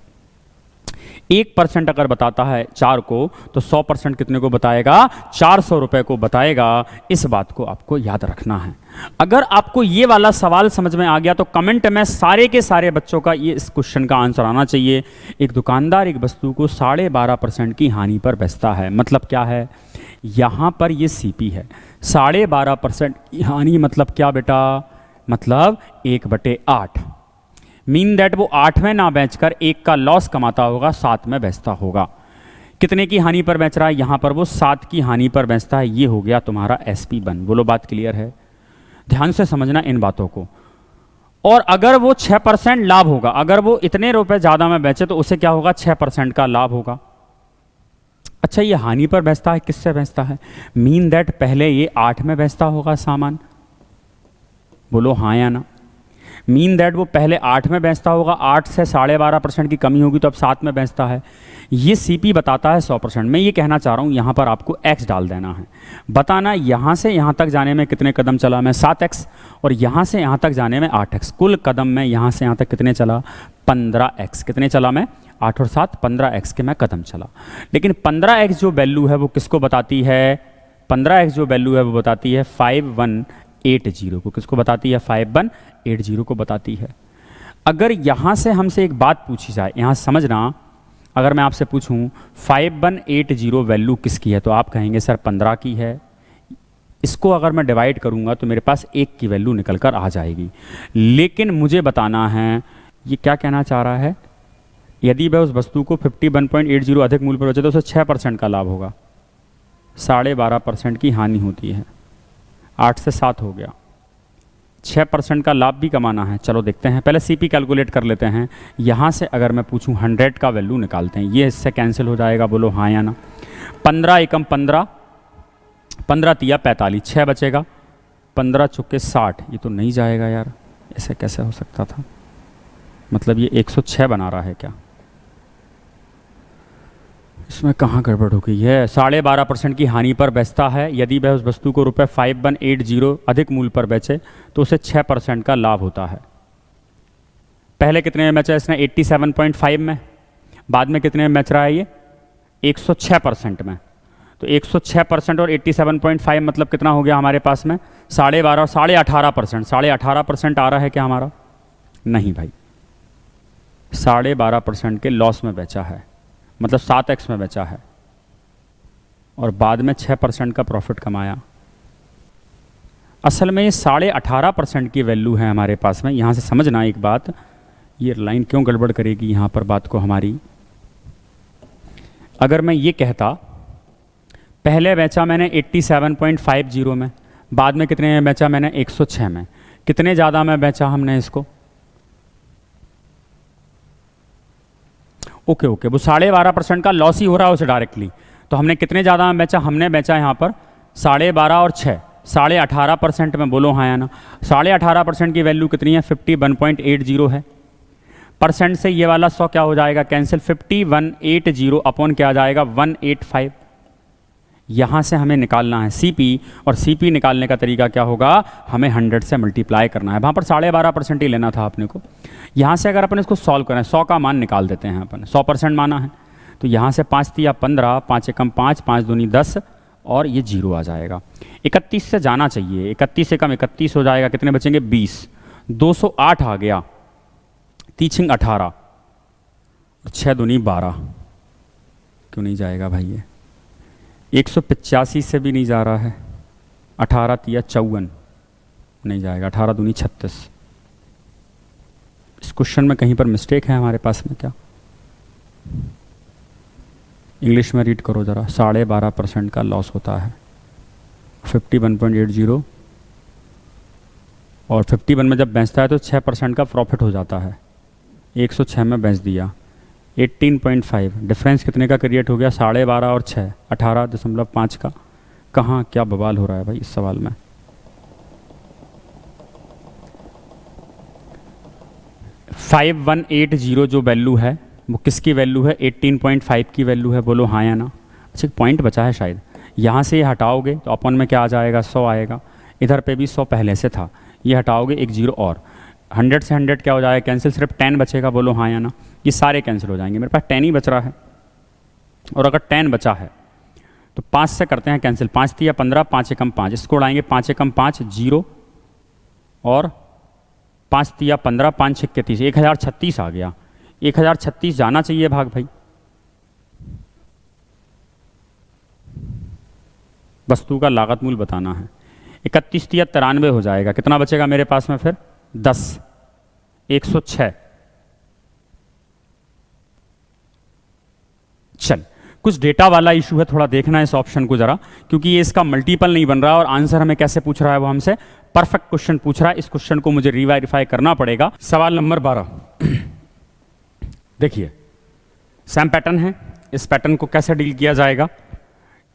1% अगर बताता है 4 को, तो 100% कितने को बताएगा? 400 रुपये को बताएगा। इस बात को आपको याद रखना है। अगर आपको ये वाला सवाल समझ में आ गया तो कमेंट में सारे के सारे बच्चों का ये इस क्वेश्चन का आंसर आना चाहिए। एक दुकानदार एक वस्तु को 12.5% की हानि पर बेचता है, मतलब क्या है? यहाँ पर ये सीपी है। 12.5% की हानि मतलब क्या बेटा? मतलब 1/8। मीन दैट वो 8 में ना बेचकर 1 का लॉस कमाता होगा, 7 में बेचता होगा। कितने की हानि पर बेच रहा है? यहाँ पर वो 7 की हानि पर बेचता है। ये हो गया तुम्हारा SP1। बोलो बात क्लियर है? ध्यान से समझना इन बातों को। और अगर वो 6% लाभ होगा, अगर वो इतने रुपए ज़्यादा में बेचे तो उसे क्या होगा? 6% का लाभ होगा। अच्छा, ये हानि पर बेचता है, किससे बेचता है? मीन दैट पहले ये 8 में बेचता होगा सामान। बोलो हाँ या ना? मीन दैट वो पहले 8 में बेचता होगा, 8 से 12.5% की कमी होगी तो अब 7 में बेचता है। ये सीपी बताता है 100%। मैं ये कहना चाह रहा हूँ यहाँ पर आपको x डाल देना है। बताना यहाँ से यहाँ तक जाने में कितने कदम चला मैं? 7x। और यहाँ से यहाँ तक जाने में 8x। कुल कदम में यहाँ से यहाँ तक कितने चला? 15x। कितने चला मैं? 8 और 7 15x के मैं कदम चला। लेकिन 15x जो वैल्यू है वो किसको बताती है? 15x जो वैल्यू है वो बताती है 5180 को। किसको बताती है? 5180 को बताती है। अगर यहाँ से हमसे एक बात पूछी जाए, यहाँ समझना, अगर मैं आपसे पूछूं 5180 वैल्यू किसकी है, तो आप कहेंगे सर 15 की है। इसको अगर मैं डिवाइड करूँगा तो मेरे पास 1 की वैल्यू निकल कर आ जाएगी। लेकिन मुझे बताना है ये क्या कहना चाह रहा है। यदि वह उस वस्तु को 51.80 अधिक मूल्य पर बेचे तो उसे 6% का लाभ होगा, 12.5% की हानि होती है। 8 से 7 हो गया, 6% का लाभ भी कमाना है। चलो देखते हैं, पहले सीपी कैलकुलेट कर लेते हैं। यहाँ से अगर मैं पूछूं 100 का वैल्यू निकालते हैं, ये इससे कैंसिल हो जाएगा। बोलो हाँ या ना? 15 एकम 15, 15 तिया 45, 6 बचेगा। 15 चुके 60, ये तो नहीं जाएगा यार, ऐसे कैसे हो सकता था? मतलब ये 106 बना रहा है क्या? इसमें कहाँ गड़बड़ हो गई है? 12.5% की हानि पर बेचता है। यदि वह उस वस्तु को रुपये 5180 अधिक मूल्य पर बेचे तो उसे 6% का लाभ होता है। पहले कितने में बेचा इसने? 87.5 में। बाद में कितने में बेच रहा है ये? 106% में। तो 106% और 87.5 मतलब कितना हो गया हमारे पास में? 12.5 और 18.5%। 18.5% आ रहा है क्या हमारा? नहीं भाई, 12.5% के लॉस में बेचा है, मतलब 7x में बेचा है, और बाद में 6% का प्रॉफिट कमाया। असल में ये 18.5% की वैल्यू है हमारे पास में। यहाँ से समझना एक बात, ये लाइन क्यों गड़बड़ करेगी यहाँ पर बात को हमारी। अगर मैं ये कहता पहले बेचा मैंने 87.50 में, बाद में कितने में बेचा मैंने? 106 में। कितने ज़्यादा में बेचा हमने इसको? ओके, वो 12.5% का लॉस ही हो रहा है उसे डायरेक्टली। तो हमने कितने ज़्यादा में बेचा? हमने बेचा यहाँ पर 12.5 और 6, 18.5% में। बोलो हाँ या ना? 18.5% की वैल्यू कितनी है? 51.80 है। परसेंट से ये वाला 100 क्या हो जाएगा? कैंसिल। 5180 अपॉन क्या आ जाएगा? 185। यहाँ से हमें निकालना है सीपी, और सीपी निकालने का तरीका क्या होगा? हमें 100 से मल्टीप्लाई करना है। वहाँ पर 12.5% ही लेना था अपने को। यहाँ से अगर अपन इसको सॉल्व करें, 100 का मान निकाल देते हैं अपन, 100% माना है। तो यहाँ से 5 तिया 15, 5 एकम 5, 5 दूनी 10, और ये 0 आ जाएगा। 31 से जाना चाहिए, 31 से कम 31 हो जाएगा। कितने बचेंगे? 20। 208 आ गया, 3 18, और 6 दूनी 12। क्यों नहीं जाएगा भाई? ये 185 से भी नहीं जा रहा है। 18 तिया 54 नहीं जाएगा। 18 दूनी 36। इस क्वेश्चन में कहीं पर मिस्टेक है हमारे पास में क्या? इंग्लिश में रीड करो ज़रा। 12.5% का लॉस होता है, 51.80, और 51 में जब बेचता है तो 6% का प्रॉफिट हो जाता है। 106 में बेच दिया। 18.5 डिफरेंस कितने का क्रिएट हो गया? 12.5 और 6 18.5 का। कहाँ क्या बवाल हो रहा है भाई इस सवाल में? 5180 जो वैल्यू है वो किसकी वैल्यू है? 18.5 की वैल्यू है। बोलो हाँ या ना। अच्छा एक पॉइंट बचा है शायद, यहाँ से ये हटाओगे तो अपन में क्या आ जाएगा? 100 आएगा। इधर पे भी 100 पहले से था, ये हटाओगे एक जीरो और 100 से 100 क्या हो जाएगा? कैंसिल। सिर्फ 10 बचेगा। बोलो हाँ या ना। ये सारे कैंसिल हो जाएंगे। मेरे पास 10 ही बच रहा है, और अगर 10 बचा है तो 5 से करते हैं कैंसिल। 5 3 15, 5 एकम 5, इसको उड़ाएंगे 5 एकम 5 जीरो, और 5 3 15, 5 6 30, 1036 आ गया। 1036 जाना चाहिए भाग भाई। वस्तु का लागत मूल्य बताना है। 31 3 93 हो जाएगा। कितना बचेगा मेरे पास में फिर? 10। 106। चल कुछ डेटा वाला इशू है, थोड़ा देखना इस ऑप्शन को जरा, क्योंकि ये इसका मल्टीपल नहीं बन रहा और आंसर हमें कैसे पूछ रहा है? वो हमसे परफेक्ट क्वेश्चन पूछ रहा है। इस क्वेश्चन को मुझे रीवेरीफाई करना पड़ेगा। सवाल नंबर 12 देखिए, सेम पैटर्न है। इस पैटर्न को कैसे डील किया जाएगा?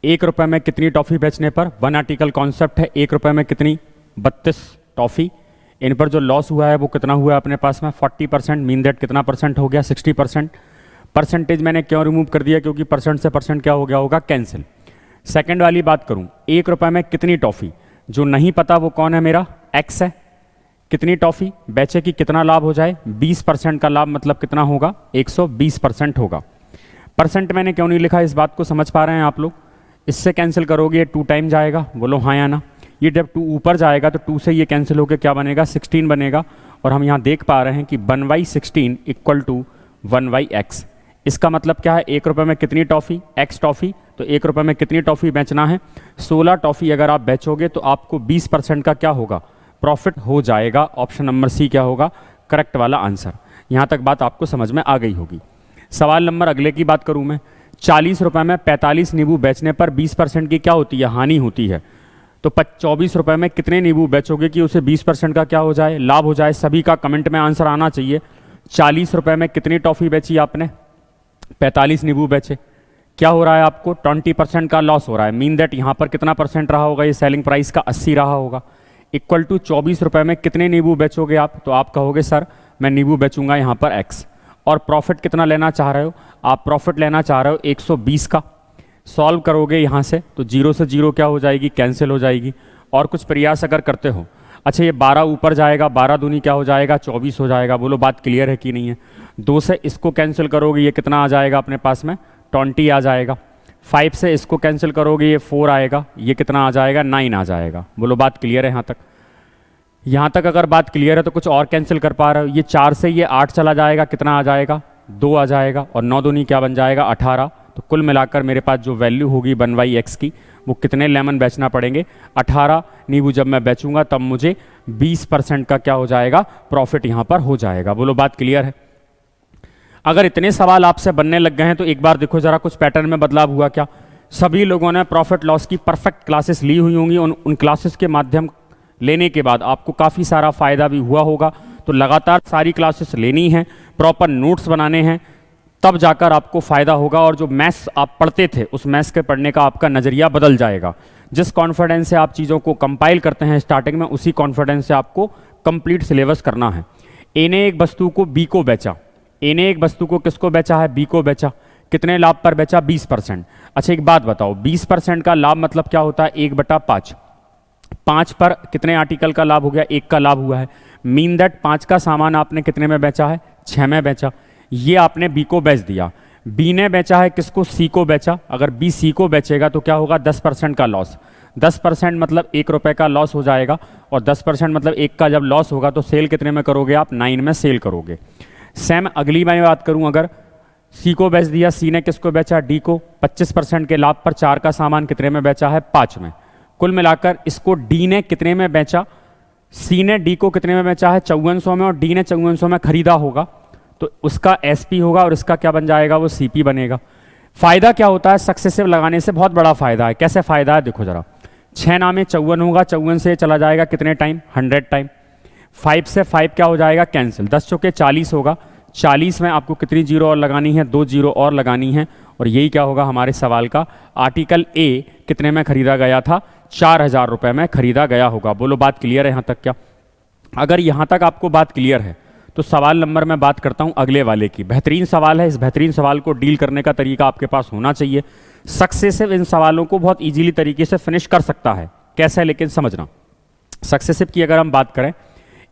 1 रुपए में कितनी टॉफी बेचने पर? 1 आर्टिकल कॉन्सेप्ट है। 1 रुपए में कितनी? 32 टॉफी। इन पर जो लॉस हुआ है वो कितना हुआ है अपने पास में? 40%। मीन दैट कितना परसेंट हो गया? 60%। परसेंटेज मैंने क्यों रिमूव कर दिया? क्योंकि परसेंट से परसेंट क्या हो गया होगा? कैंसिल। सेकंड वाली बात करूं, 1 रुपए में कितनी टॉफी? जो नहीं पता वो कौन है? मेरा एक्स है। कितनी टॉफी बेचे कि कितना लाभ हो जाए? 20% का लाभ, मतलब कितना होगा? 120% होगा। परसेंट मैंने क्यों नहीं लिखा? इस बात को समझ पा रहे हैं आप लोग? इससे कैंसिल करोगे ये 2 टाइम जाएगा। बोलो हाँ या ना। ये जब 2 ऊपर जाएगा तो 2 से ये कैंसिल होकर क्या बनेगा? 16 बनेगा। और हम यहाँ देख पा रहे हैं कि 1/16 इक्वल टू 1/x। इसका मतलब क्या है? 1 रुपए में कितनी टॉफी? x toffee. तो 1 रुपए में कितनी टॉफी बेचना है? 16 टॉफी अगर आप बेचोगे तो आपको 20% का क्या होगा? प्रॉफिट हो जाएगा। ऑप्शन नंबर सी क्या होगा? करेक्ट वाला आंसर। यहाँ तक बात आपको समझ में आ गई होगी। सवाल नंबर अगले की बात करूँ मैं, 40 रुपए में 45 नींबू बेचने पर 20% की क्या होती है? हानि होती है। तो 24 रुपए में कितने नींबू बेचोगे कि उसे 20% का क्या हो जाए? लाभ हो जाए। सभी का कमेंट में आंसर आना चाहिए। 40 रुपए में कितनी टॉफी बेची आपने? 45 नींबू बेचे। क्या हो रहा है आपको? 20% का लॉस हो रहा है। मीन दैट यहाँ पर कितना परसेंट रहा होगा? ये सेलिंग प्राइस का 80 रहा होगा। इक्वल टू 24 रुपए में कितने नींबू बेचोगे आप? तो आप कहोगे सर मैं नींबू बेचूंगा यहाँ पर x। और प्रॉफिट कितना लेना चाह रहे हो? आप प्रॉफिट लेना चाह रहे हो 120 का। सॉल्व करोगे यहाँ से तो 0 से 0 क्या हो जाएगी? कैंसिल हो जाएगी। और कुछ प्रयास अगर करते हो, अच्छा ये 12 ऊपर जाएगा, 12 दूनी क्या हो जाएगा? 24 हो जाएगा। बोलो बात क्लियर है कि नहीं है? 2 से इसको कैंसिल करोगे ये कितना आ जाएगा अपने पास में? 20 आ जाएगा। 5 से इसको कैंसिल करोगे ये 4 आएगा। ये कितना आ जाएगा? 9 आ जाएगा। बोलो बात क्लियर है यहाँ तक? यहाँ तक अगर बात क्लियर है तो कुछ और कैंसिल कर पा रहे हो? ये 4 से ये 8 चला जाएगा। कितना आ जाएगा? 2 आ जाएगा। और 9 दूनी क्या बन जाएगा? 18। तो कुल मिलाकर मेरे पास जो वैल्यू होगी 1/x की, वो कितने लेमन बेचना पड़ेंगे? 18 नींबू जब मैं बेचूंगा तब मुझे 20% का क्या हो जाएगा? प्रॉफिट यहाँ पर हो जाएगा। बोलो बात क्लियर है? अगर इतने सवाल आपसे बनने लग गए हैं तो एक बार देखो जरा कुछ पैटर्न में बदलाव हुआ क्या? सभी लोगों ने प्रॉफिट लॉस की परफेक्ट क्लासेस ली हुई होंगी। उन क्लासेस के माध्यम लेने के बाद आपको काफ़ी सारा फायदा भी हुआ होगा। तो लगातार सारी क्लासेस लेनी है, प्रॉपर नोट्स बनाने हैं, तब जाकर आपको फ़ायदा होगा। और जो मैथ्स आप पढ़ते थे उस मैथ्स के पढ़ने का आपका नज़रिया बदल जाएगा। जिस कॉन्फिडेंस से आप चीज़ों को कंपाइल करते हैं स्टार्टिंग में, उसी कॉन्फिडेंस से आपको कंप्लीट सिलेबस करना है। ए ने एक वस्तु को बी को बेचा। ए ने एक वस्तु को किसको बेचा है? बी को बेचा। कितने लाभ पर बेचा? 20%। अच्छा एक बात बताओ, 20% का लाभ मतलब क्या होता है? 1/5। 5 पर कितने आर्टिकल का लाभ हो गया? 1 का लाभ हुआ है। मीन दैट 5 का सामान आपने कितने में बेचा है? 6 में बेचा। ये आपने बी को बेच दिया। बी ने बेचा है किसको? सी को बेचा। अगर बी सी को बेचेगा तो क्या होगा? 10% का लॉस। 10% मतलब 1 रुपए का लॉस हो जाएगा। और 10% मतलब 1 का जब लॉस होगा तो सेल कितने में करोगे आप? 9 में सेल करोगे। सेम अगली मैं बात करूं, अगर सी को बेच दिया, सी ने किसको बेचा? डी को। 25% के लाभ पर 4 का सामान कितने में बेचा है? 5 में। कुल मिलाकर इसको डी ने कितने में बेचा? सी ने डी को कितने में बेचा है? 5400 में। और डी ने 5400 में खरीदा होगा तो उसका एसपी होगा और इसका क्या बन जाएगा? वो सीपी बनेगा। फायदा क्या होता है? सक्सेसिव लगाने से बहुत बड़ा फायदा है। कैसे फायदा है देखो जरा। 6 नामे 54 होगा, 54 से चला जाएगा कितने टाइम? 100 टाइम। 5 से 5 क्या हो जाएगा? कैंसिल। 10 चौके 40 होगा, 40 में आपको कितनी जीरो और लगानी है, 2 जीरो और लगानी है, और यही क्या होगा हमारे सवाल का। आर्टिकल ए कितने में खरीदा गया था, 4000 रुपये में खरीदा गया होगा। बोलो बात क्लियर है यहाँ तक क्या? अगर यहाँ तक आपको बात क्लियर है तो सवाल नंबर मैं बात करता हूँ अगले वाले की। बेहतरीन सवाल है, इस बेहतरीन सवाल को डील करने का तरीका आपके पास होना चाहिए। सक्सेसिव इन सवालों को बहुत इजीली तरीके से फिनिश कर सकता है। कैसे है लेकिन समझना। सक्सेसिव की अगर हम बात करें,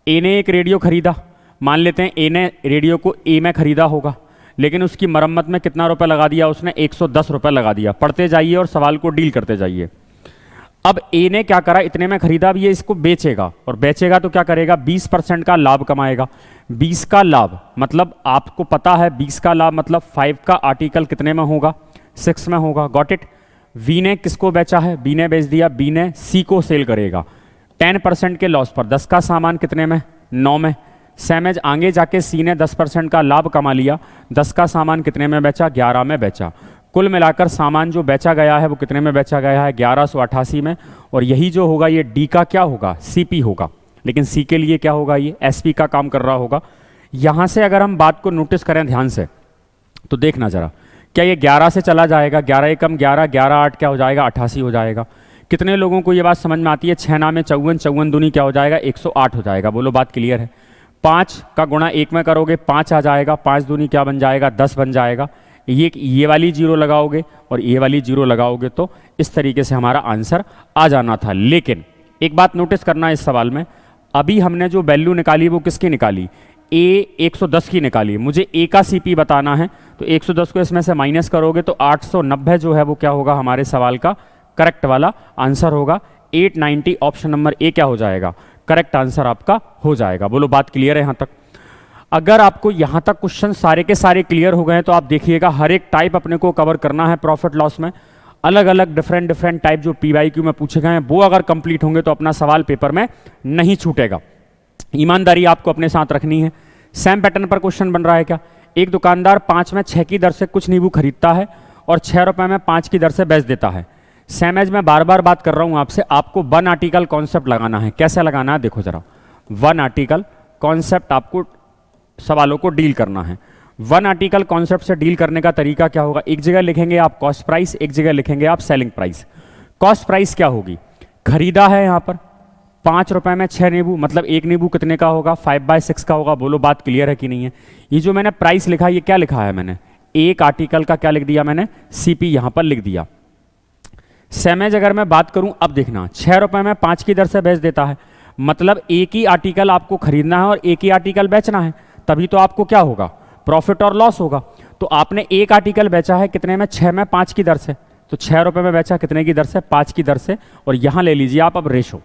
ए ने एक रेडियो खरीदा, मान लेते हैं ए ने रेडियो को ए में खरीदा होगा, लेकिन उसकी मरम्मत में कितना रुपए लगा दिया उसने, 110 रुपये लगा दिया। पढ़ते जाइए और सवाल को डील करते जाइए। अब ए ने क्या करा, इतने में खरीदा, अब ये इसको बेचेगा, और बेचेगा तो क्या करेगा, 20% का लाभ कमाएगा। 20 का लाभ मतलब आपको पता है 20 का लाभ मतलब 5 का आर्टिकल कितने में होगा, 6 में होगा। Got it. वी ने किसको बेचा है, बी ने बेच दिया, बी ने सी को सेल करेगा 10% के लॉस पर। 10 का सामान कितने में, 9 में। सैमेज आगे जाके सी ने 10% का लाभ कमा लिया, 10 का सामान कितने में बेचा, 11 में बेचा। कुल मिलाकर सामान जो बेचा गया है वो कितने में बेचा गया है, 1188 में। और यही जो होगा ये डी का क्या होगा, सीपी होगा, लेकिन सी के लिए क्या होगा, ये एसपी का काम कर रहा होगा। यहां से अगर हम बात को नोटिस करें ध्यान से तो देखना जरा, क्या ये 11 से चला जाएगा, 11 एकम 11, 11 8 क्या हो जाएगा, 88 हो जाएगा। कितने लोगों को ये बात समझ में आती है, 6 नाम में 54, 54 दूनी क्या हो जाएगा, 108 हो जाएगा। बोलो बात क्लियर है। 5 का गुणा 1 में करोगे 5 आ जाएगा, 5 दूनी क्या बन जाएगा, 10 बन जाएगा। ये वाली जीरो लगाओगे और ये वाली जीरो लगाओगे तो इस तरीके से हमारा आंसर आ जाना था। लेकिन एक बात नोटिस करना है इस सवाल में, अभी हमने जो वैल्यू निकाली वो किसकी निकाली, ए 110 की निकाली। मुझे ए का सीपी बताना है तो 110 को इसमें से माइनस करोगे तो 890 जो है वो क्या होगा हमारे सवाल का करेक्ट वाला आंसर होगा। 890 ऑप्शन नंबर ए क्या हो जाएगा, करेक्ट आंसर आपका हो जाएगा। बोलो बात क्लियर है यहाँ तक। अगर आपको यहाँ तक क्वेश्चन सारे के सारे क्लियर हो गए हैं तो आप देखिएगा हर एक टाइप अपने को कवर करना है प्रॉफिट लॉस में। अलग अलग डिफरेंट टाइप जो पीवाईक्यू में पूछे गए हैं वो अगर कंप्लीट होंगे तो अपना सवाल पेपर में नहीं छूटेगा। ईमानदारी आपको अपने साथ रखनी है। सेम पैटर्न पर क्वेश्चन बन रहा है क्या, एक दुकानदार 5 में 6 की दर से कुछ नींबू खरीदता है और 6 रुपए में 5 की दर से बेच देता है। सेम एज मैं बार बार बात कर रहा हूं आपसे, आपको वन आर्टिकल कॉन्सेप्ट लगाना है। कैसे लगाना है देखो जरा, वन आर्टिकल कॉन्सेप्ट आपको सवालों को डील करना है। वन आर्टिकल कॉन्सेप्ट से डील करने का तरीका क्या होगा, एक जगह लिखेंगे आप कॉस्ट प्राइस, एक जगह लिखेंगे आप सेलिंग प्राइस। कॉस्ट प्राइस क्या होगी, खरीदा है यहां पर 5 रुपए में 6 नींबू, मतलब एक नींबू कितने का होगा, 5/6 का होगा। बोलो बात क्लियर है कि नहीं है। ये जो मैंने प्राइस लिखा है ये क्या लिखा है मैंने, एक आर्टिकल का क्या लिख दिया मैंने, सीपी यहां पर लिख दिया। सेमेज अगर मैं बात करूं, अब देखना 6 रुपए में 5 की दर से बेच देता है, मतलब एक ही आर्टिकल आपको खरीदना है और एक ही आर्टिकल बेचना है, तभी तो आपको क्या होगा, प्रॉफिट और लॉस होगा। तो आपने एक आर्टिकल बेचा है कितने में, 6 में 5 की दर से, तो 6 रुपए में बेचा कितने की दर से, 5 की दर से। और यहां ले लीजिए आप अब रेशो,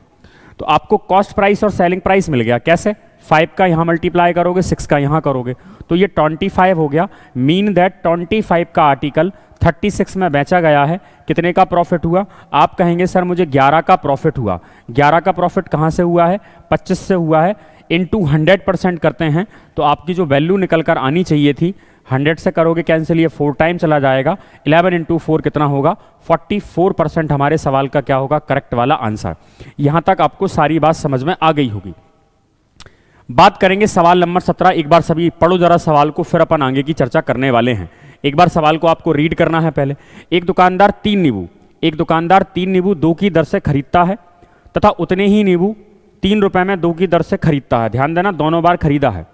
तो आपको कॉस्ट प्राइस और सेलिंग प्राइस मिल गया। कैसे, 5 का यहां मल्टीप्लाई करोगे, 6 का यहां करोगे, तो ये 25 हो गया। मीन दैट 25 का आर्टिकल 36 में बेचा गया है, कितने का प्रॉफिट हुआ। आप कहेंगे सर मुझे 11 का प्रॉफिट हुआ। 11 का प्रॉफिट कहां से हुआ है, 25 से हुआ है। इनटू 100% करते हैं तो आपकी जो वैल्यू निकल कर आनी चाहिए थी, 100 से करोगे कैंसिल, ये 4 टाइम चला जाएगा। 11 इंटू 4 कितना होगा, 44% हमारे सवाल का क्या होगा, करेक्ट वाला आंसर। यहां तक आपको सारी बात समझ में आ गई होगी। बात करेंगे सवाल नंबर 17। एक बार सभी पढ़ो जरा सवाल को, फिर अपन आगे की चर्चा करने वाले हैं। एक बार सवाल को आपको रीड करना है पहले। एक दुकानदार 3 नींबू 2 की दर से खरीदता है तथा उतने ही नींबू 3 रुपए में 2 की दर से खरीदता है। ध्यान देना, दोनों बार खरीदा है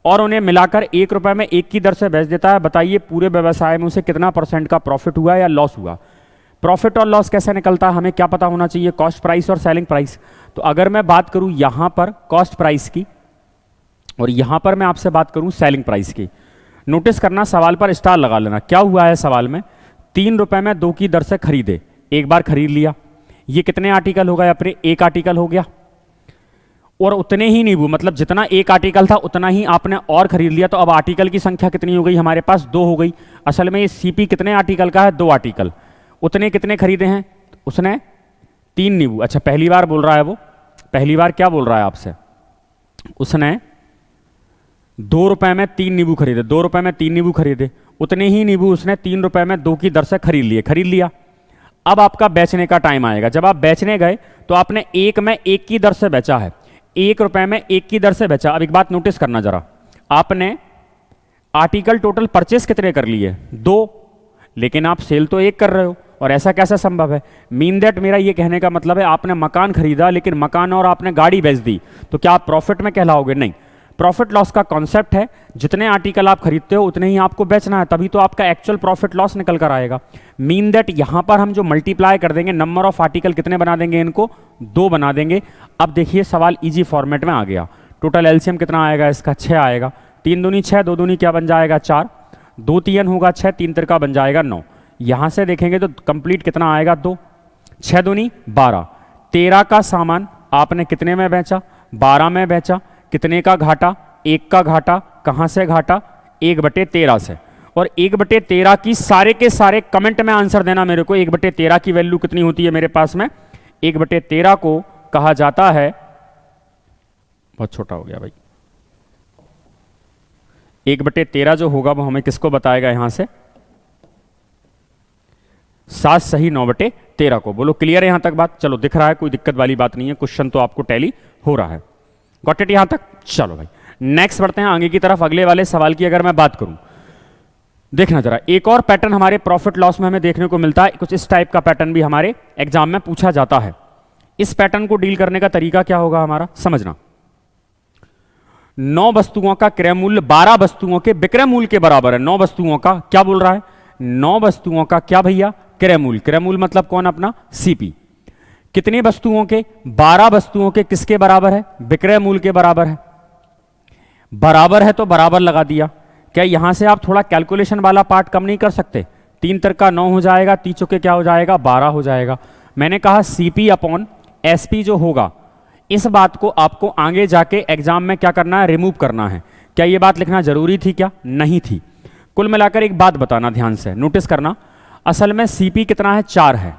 और उन्हें मिलाकर 1 रुपए में 1 की दर से बेच देता है। बताइए पूरे व्यवसाय में उसे कितना % का प्रॉफिट हुआ या लॉस हुआ। प्रॉफिट और लॉस कैसे निकलता है हमें क्या पता होना चाहिए, कॉस्ट प्राइस और सेलिंग प्राइस। तो अगर मैं बात करूं यहां पर कॉस्ट प्राइस की और यहां पर मैं आपसे बात करूं सेलिंग प्राइस की, नोटिस करना, सवाल पर स्टार लगा लेना। क्या हुआ है सवाल में, 3 रुपए में 2 की दर से खरीदे, एक बार खरीद लिया, ये कितने आर्टिकल होगा अपने, एक आर्टिकल हो गया। और उतने ही नींबू, मतलब जितना एक आर्टिकल था उतना ही आपने और खरीद लिया, तो अब आर्टिकल की संख्या कितनी हो गई हमारे पास, 2 हो गई। असल में ये सीपी कितने आर्टिकल का है, 2 आर्टिकल। उतने कितने खरीदे हैं, उसने 3 नींबू। अच्छा पहली बार बोल रहा है वो, पहली बार क्या बोल रहा है आपसे, उसने 2 रुपए में 3 नींबू खरीदे, 2 रुपए में 3 नींबू खरीदे, उतने ही नींबू उसने 3 रुपए में 2 की दर से खरीद लिया। अब आपका बेचने का टाइम आएगा। जब आप बेचने गए तो आपने 1 में 1 की दर से बेचा है, 1 रुपए में 1 की दर से बेचा। अब एक बात नोटिस करना जरा, आपने आर्टिकल टोटल परचेस कितने कर लिए? 2, लेकिन आप सेल तो 1 कर रहे हो, और ऐसा कैसा संभव है? मीन दैट मेरा ये कहने का मतलब है आपने मकान खरीदा लेकिन मकान और आपने गाड़ी बेच दी, तो क्या आप प्रॉफिट में कहलाओगे? नहीं। प्रॉफिट लॉस का कॉन्सेप्ट है जितने आर्टिकल आप खरीदते हो उतने ही आपको बेचना है, तभी तो आपका एक्चुअल प्रॉफिट लॉस निकल कर आएगा। मीन दैट यहां पर हम जो मल्टीप्लाई कर देंगे नंबर ऑफ आर्टिकल कितने बना देंगे, इनको 2 बना देंगे। अब देखिए सवाल इजी फॉर्मेट में आ गया। टोटल एलसीएम कितना आएगा इसका? 6 आएगा। 3 दूनी 6, 2 दूनी क्या बन जाएगा? 4, 2 3 होगा 6, 3 तिरका बन जाएगा 9। यहां से देखेंगे तो कंप्लीट कितना आएगा? 2, 6 दूनी 12। 13 का सामान आपने कितने में बेचा? 12 में बेचा। कितने का घाटा? 1 का घाटा। कहां से घाटा? 1/13 से। और 1/13 की सारे के सारे कमेंट में आंसर देना मेरे को। 1/13 की वैल्यू कितनी होती है मेरे पास में? 1/13 को कहा जाता है, बहुत छोटा हो गया भाई, 1/13 जो होगा वो हमें किसको बताएगा? यहां से 7 सही 9/13 को। बोलो क्लियर है यहां तक बात? चलो दिख रहा है, कोई दिक्कत वाली बात नहीं है, क्वेश्चन तो आपको टैली हो रहा है। गॉट इट यहां तक? चलो भाई नेक्स्ट बढ़ते हैं आगे की तरफ। अगले वाले सवाल की अगर मैं बात करूं, देखना जरा, एक और पैटर्न हमारे प्रॉफिट लॉस में हमें देखने को मिलता है। कुछ इस टाइप का पैटर्न भी हमारे एग्जाम में पूछा जाता है। इस पैटर्न को डील करने का तरीका क्या होगा हमारा, समझना। 9 वस्तुओं का क्रय मूल्य 12 वस्तुओं के विक्रय मूल्य के बराबर है। 9 वस्तुओं का क्या बोल रहा है? 9 वस्तुओं का क्या भैया? क्रय मूल्य। क्रय मूल्य मतलब कौन? अपना सीपी। कितने वस्तुओं के? 12 वस्तुओं के किसके बराबर है? विक्रय मूल्य के बराबर है। बराबर है तो बराबर लगा दिया। क्या यहां से आप थोड़ा कैलकुलेशन वाला पार्ट कम नहीं कर सकते? 3 तिरका 9 हो जाएगा, 3 चौके क्या हो जाएगा? 12 हो जाएगा। मैंने कहा सीपी अपॉन एसपी जो होगा, इस बात को आपको आगे जाके एग्जाम में क्या करना है? रिमूव करना है। क्या यह बात लिखना जरूरी थी? क्या नहीं थी। कुल मिलाकर एक बात बताना, ध्यान से नोटिस करना। असल में सीपी कितना है? 4 है,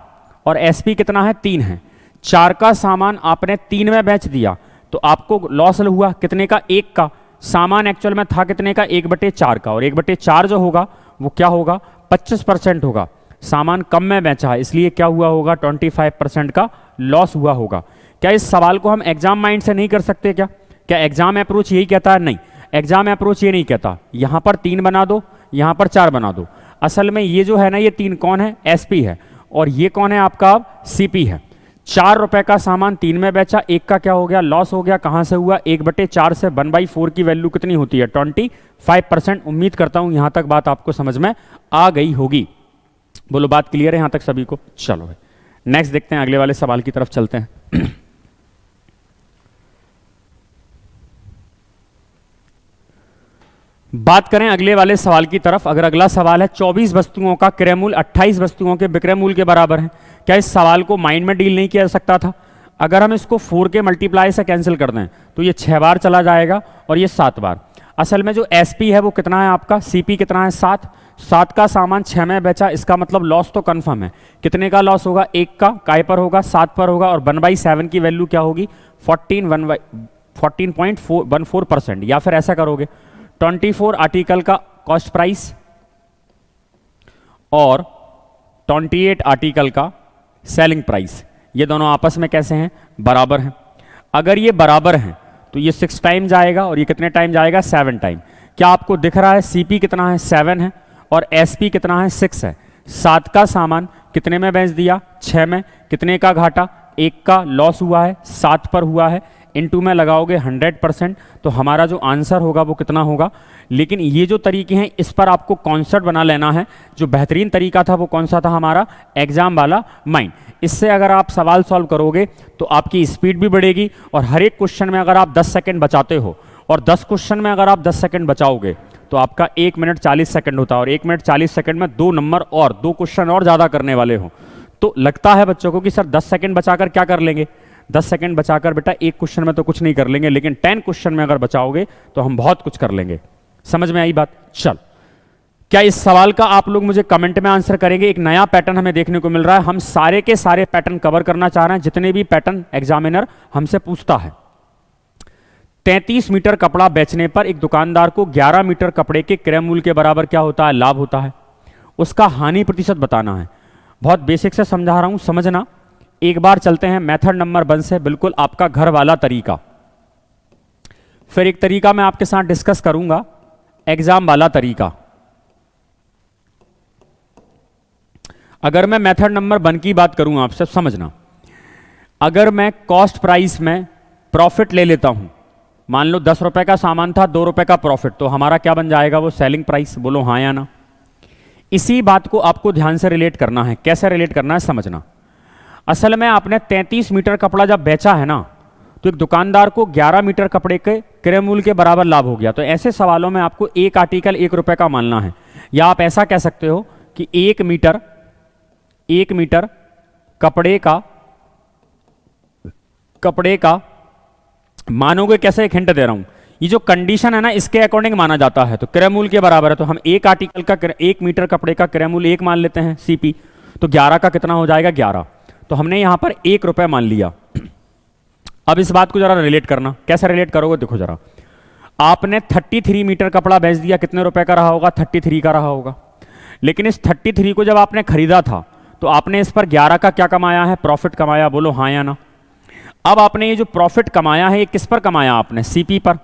और एसपी कितना है? 3 है। 4 का सामान आपने 3 में बेच दिया तो आपको लॉस हुआ कितने का? 1 का। सामान एक्चुअल में था कितने का? 1/4 का, और 1/4 जो होगा वो क्या होगा? 25% होगा। सामान कम में बेचा है इसलिए क्या हुआ होगा? 25% का लॉस हुआ होगा। क्या इस सवाल को हम एग्जाम माइंड से नहीं कर सकते? क्या एग्जाम अप्रोच यही कहता है? नहीं, एग्जाम अप्रोच ये नहीं कहता। यहां पर 3 बना दो, यहां पर 4 बना दो। असल में ये जो है ना, ये 3 कौन है? एसपी है, और ये कौन है? आपका सीपी है। 4 रुपए का सामान 3 में बेचा, 1 का क्या हो गया? लॉस हो गया। कहां से हुआ? 1/4 से 1/4 की वैल्यू कितनी होती है? 25%। उम्मीद करता हूं यहां तक बात आपको समझ में आ गई होगी। बोलो बात क्लियर है यहां तक सभी को? चलो भाई नेक्स्ट देखते हैं, अगले वाले सवाल की तरफ चलते हैं। बात करें अगले वाले सवाल की तरफ। अगर अगला सवाल है 24 वस्तुओं का क्रय मूल्य 28 वस्तुओं के विक्रय मूल्य के बराबर है। क्या इस सवाल को माइंड में डील नहीं किया जा सकता था? अगर हम इसको 4 के मल्टीप्लाई से कैंसिल कर दें तो ये 6 बार चला जाएगा और ये 7 बार। असल में जो एसपी है वो कितना है आपका? सीपी कितना है? 7। 7 का सामान 6 में बेचा, इसका मतलब लॉस तो कंफर्म है। कितने का लॉस होगा? 1 का। काय पर होगा? 7 पर होगा। और 1/7 की वैल्यू क्या होगी? 14.14%। या फिर ऐसा करोगे 24 आर्टिकल का कॉस्ट प्राइस और 28 आर्टिकल का सेलिंग प्राइस, ये दोनों आपस में कैसे हैं? बराबर हैं। अगर ये बराबर हैं तो ये 6 टाइम जाएगा और ये कितने टाइम जाएगा? 7 टाइम। क्या आपको दिख रहा है? सीपी कितना है? 7 है, और एसपी कितना है? 6 है। 7 का सामान कितने में बेच दिया? 6 में। कितने का घाटा? 1 का लॉस हुआ है, 7 पर हुआ है। इनटू में लगाओगे 100%, तो हमारा जो आंसर होगा वो कितना होगा? लेकिन ये जो तरीके हैं इस पर आपको कॉन्सेप्ट बना लेना है। जो बेहतरीन तरीका था वो कौन सा था? हमारा एग्जाम वाला माइंड। इससे अगर आप सवाल सॉल्व करोगे तो आपकी स्पीड भी बढ़ेगी, और हर एक क्वेश्चन में अगर आप 10 सेकंड बचाते हो, और 10 क्वेश्चन में अगर आप 10 सेकंड बचाओगे तो आपका 1 मिनट 40 सेकंड होता है, और 1 मिनट 40 सेकंड में 2 नंबर और 2 क्वेश्चन और ज़्यादा करने वाले हो। तो लगता है बच्चों को कि सर 10 सेकंड बचाकर क्या कर लेंगे? 10 सेकंड बचाकर बेटा एक क्वेश्चन में तो कुछ नहीं कर लेंगे, लेकिन 10 क्वेश्चन में अगर बचाओगे तो हम बहुत कुछ कर लेंगे। समझ में आई बात? चल, क्या इस सवाल का आप लोग मुझे कमेंट में आंसर करेंगे? एक नया पैटर्न हमें देखने को मिल रहा है। हम सारे के सारे पैटर्न कवर करना चाह रहे हैं, जितने भी पैटर्न एग्जामिनर हमसे पूछता है। 33 मीटर कपड़ा बेचने पर एक दुकानदार को 11 मीटर कपड़े के क्रय मूल्य के बराबर क्या होता है? लाभ होता है। उसका हानि प्रतिशत बताना है। बहुत बेसिक से समझा रहा हूं, समझना। एक बार चलते हैं मेथड नंबर 1 से, बिल्कुल आपका घर वाला तरीका। फिर एक तरीका मैं आपके साथ डिस्कस करूंगा एग्जाम वाला तरीका। अगर मैं मेथड नंबर 1 की बात करूं आपसे, समझना, अगर मैं कॉस्ट प्राइस में प्रॉफिट ले लेता हूं, मान लो 10 रुपए का सामान था, 2 रुपए का प्रॉफिट, तो हमारा क्या बन जाएगा, वो सेलिंग प्राइस। बोलो हाँ या ना। इसी बात को आपको ध्यान से रिलेट करना है। कैसे रिलेट करना है समझना। असल में आपने 33 मीटर कपड़ा जब बेचा है ना, तो एक दुकानदार को 11 मीटर कपड़े के क्रय मूल्य के बराबर लाभ हो गया। तो ऐसे सवालों में आपको एक आर्टिकल 1 रुपए का मानना है, या आप ऐसा कह सकते हो कि 1 मीटर कपड़े का मानोगे कैसे, एक हिंट दे रहा हूं। ये जो कंडीशन है ना, इसके अकॉर्डिंग माना जाता है, तो क्रय मूल्य के बराबर है, तो हम एक आर्टिकल का 1 मीटर कपड़े का क्रय मूल्य 1 मान लेते हैं सीपी, तो 11 का कितना हो जाएगा, 11। तो हमने यहां पर 1 रुपए मान लिया। अब इस बात को जरा रिलेट करना, कैसे रिलेट करोगे देखो जरा। आपने 33 मीटर कपड़ा बेच दिया, कितने रुपए का रहा होगा, 33 का रहा होगा। लेकिन इस 33 को जब आपने खरीदा था, तो आपने इस पर 11 का क्या कमाया है, प्रॉफिट कमाया। बोलो हाँ या ना। अब आपने ये जो प्रॉफिट कमाया है, ये किस पर कमाया आपने, सीपी पर,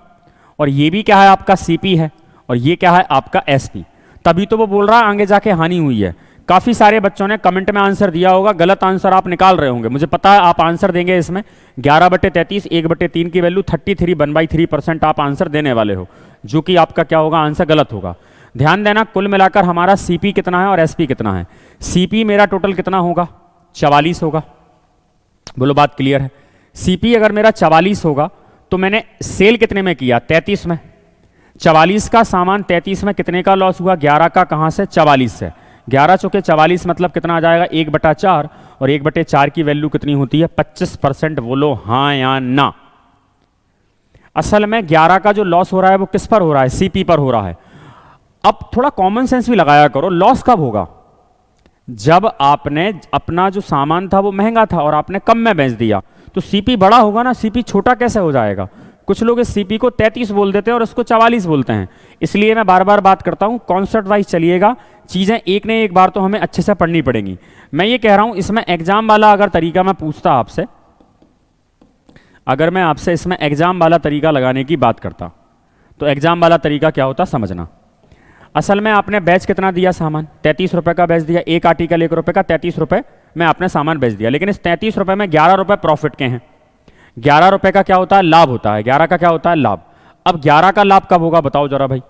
और ये भी क्या है आपका सीपी है, और ये क्या है आपका एसपी। तभी तो वो बोल रहा है आगे जाके हानि हुई है। काफी सारे बच्चों ने कमेंट में आंसर दिया होगा, गलत आंसर आप निकाल रहे होंगे, मुझे पता है आप आंसर देंगे इसमें। 11/33 1/3 की वैल्यू 33 1/3% आप आंसर देने वाले हो, जो कि आपका क्या होगा, आंसर गलत होगा। ध्यान देना, कुल मिलाकर हमारा सीपी कितना है और एसपी कितना है। सीपी मेरा टोटल कितना होगा, 44 होगा। बोलो बात क्लियर है। सीपी अगर मेरा 44 होगा, तो मैंने सेल कितने में किया, 33 में। 44 का सामान 33 में, कितने का लॉस हुआ, 11 का। कहां से, 44 से। 11 चौके 44 मतलब कितना आ जाएगा, 1/4, और 1/4 की वैल्यू कितनी होती है, 25%। बोलो हाँ या ना। असल में 11 का जो लॉस हो रहा है वो किस पर हो रहा है, सीपी पर हो रहा है। अब थोड़ा कॉमन सेंस भी लगाया करो। लॉस कब होगा, जब आपने अपना जो सामान था वो महंगा था और आपने कम में बेच दिया, तो सीपी बड़ा होगा ना। सीपी छोटा कैसे हो जाएगा। कुछ लोग इस सीपी को 33 बोल देते हैं और उसको 44 बोलते हैं। इसलिए मैं बार बार बात करता हूं, कॉन्सेप्ट वाइज चलिएगा, चीजें एक ने एक बार तो हमें अच्छे से पढ़नी पड़ेंगी। मैं ये कह रहा हूं, इसमें एग्जाम वाला अगर तरीका मैं पूछता आपसे, अगर मैं आपसे इसमें एग्जाम वाला तरीका लगाने की बात करता, तो एग्जाम वाला तरीका क्या होता समझना। असल में आपने बैच कितना दिया, सामान 33 रुपए का बेच दिया, एक आर्टिकल 1 रुपए का, 33 रुपए में आपने सामान बेच दिया। लेकिन इस 33 रुपए में 11 रुपए प्रॉफिट के हैं। 11 रुपए का क्या होता है, लाभ होता है। 11 का क्या होता है, लाभ। अब 11 का लाभ कब होगा बताओ जरा भाई,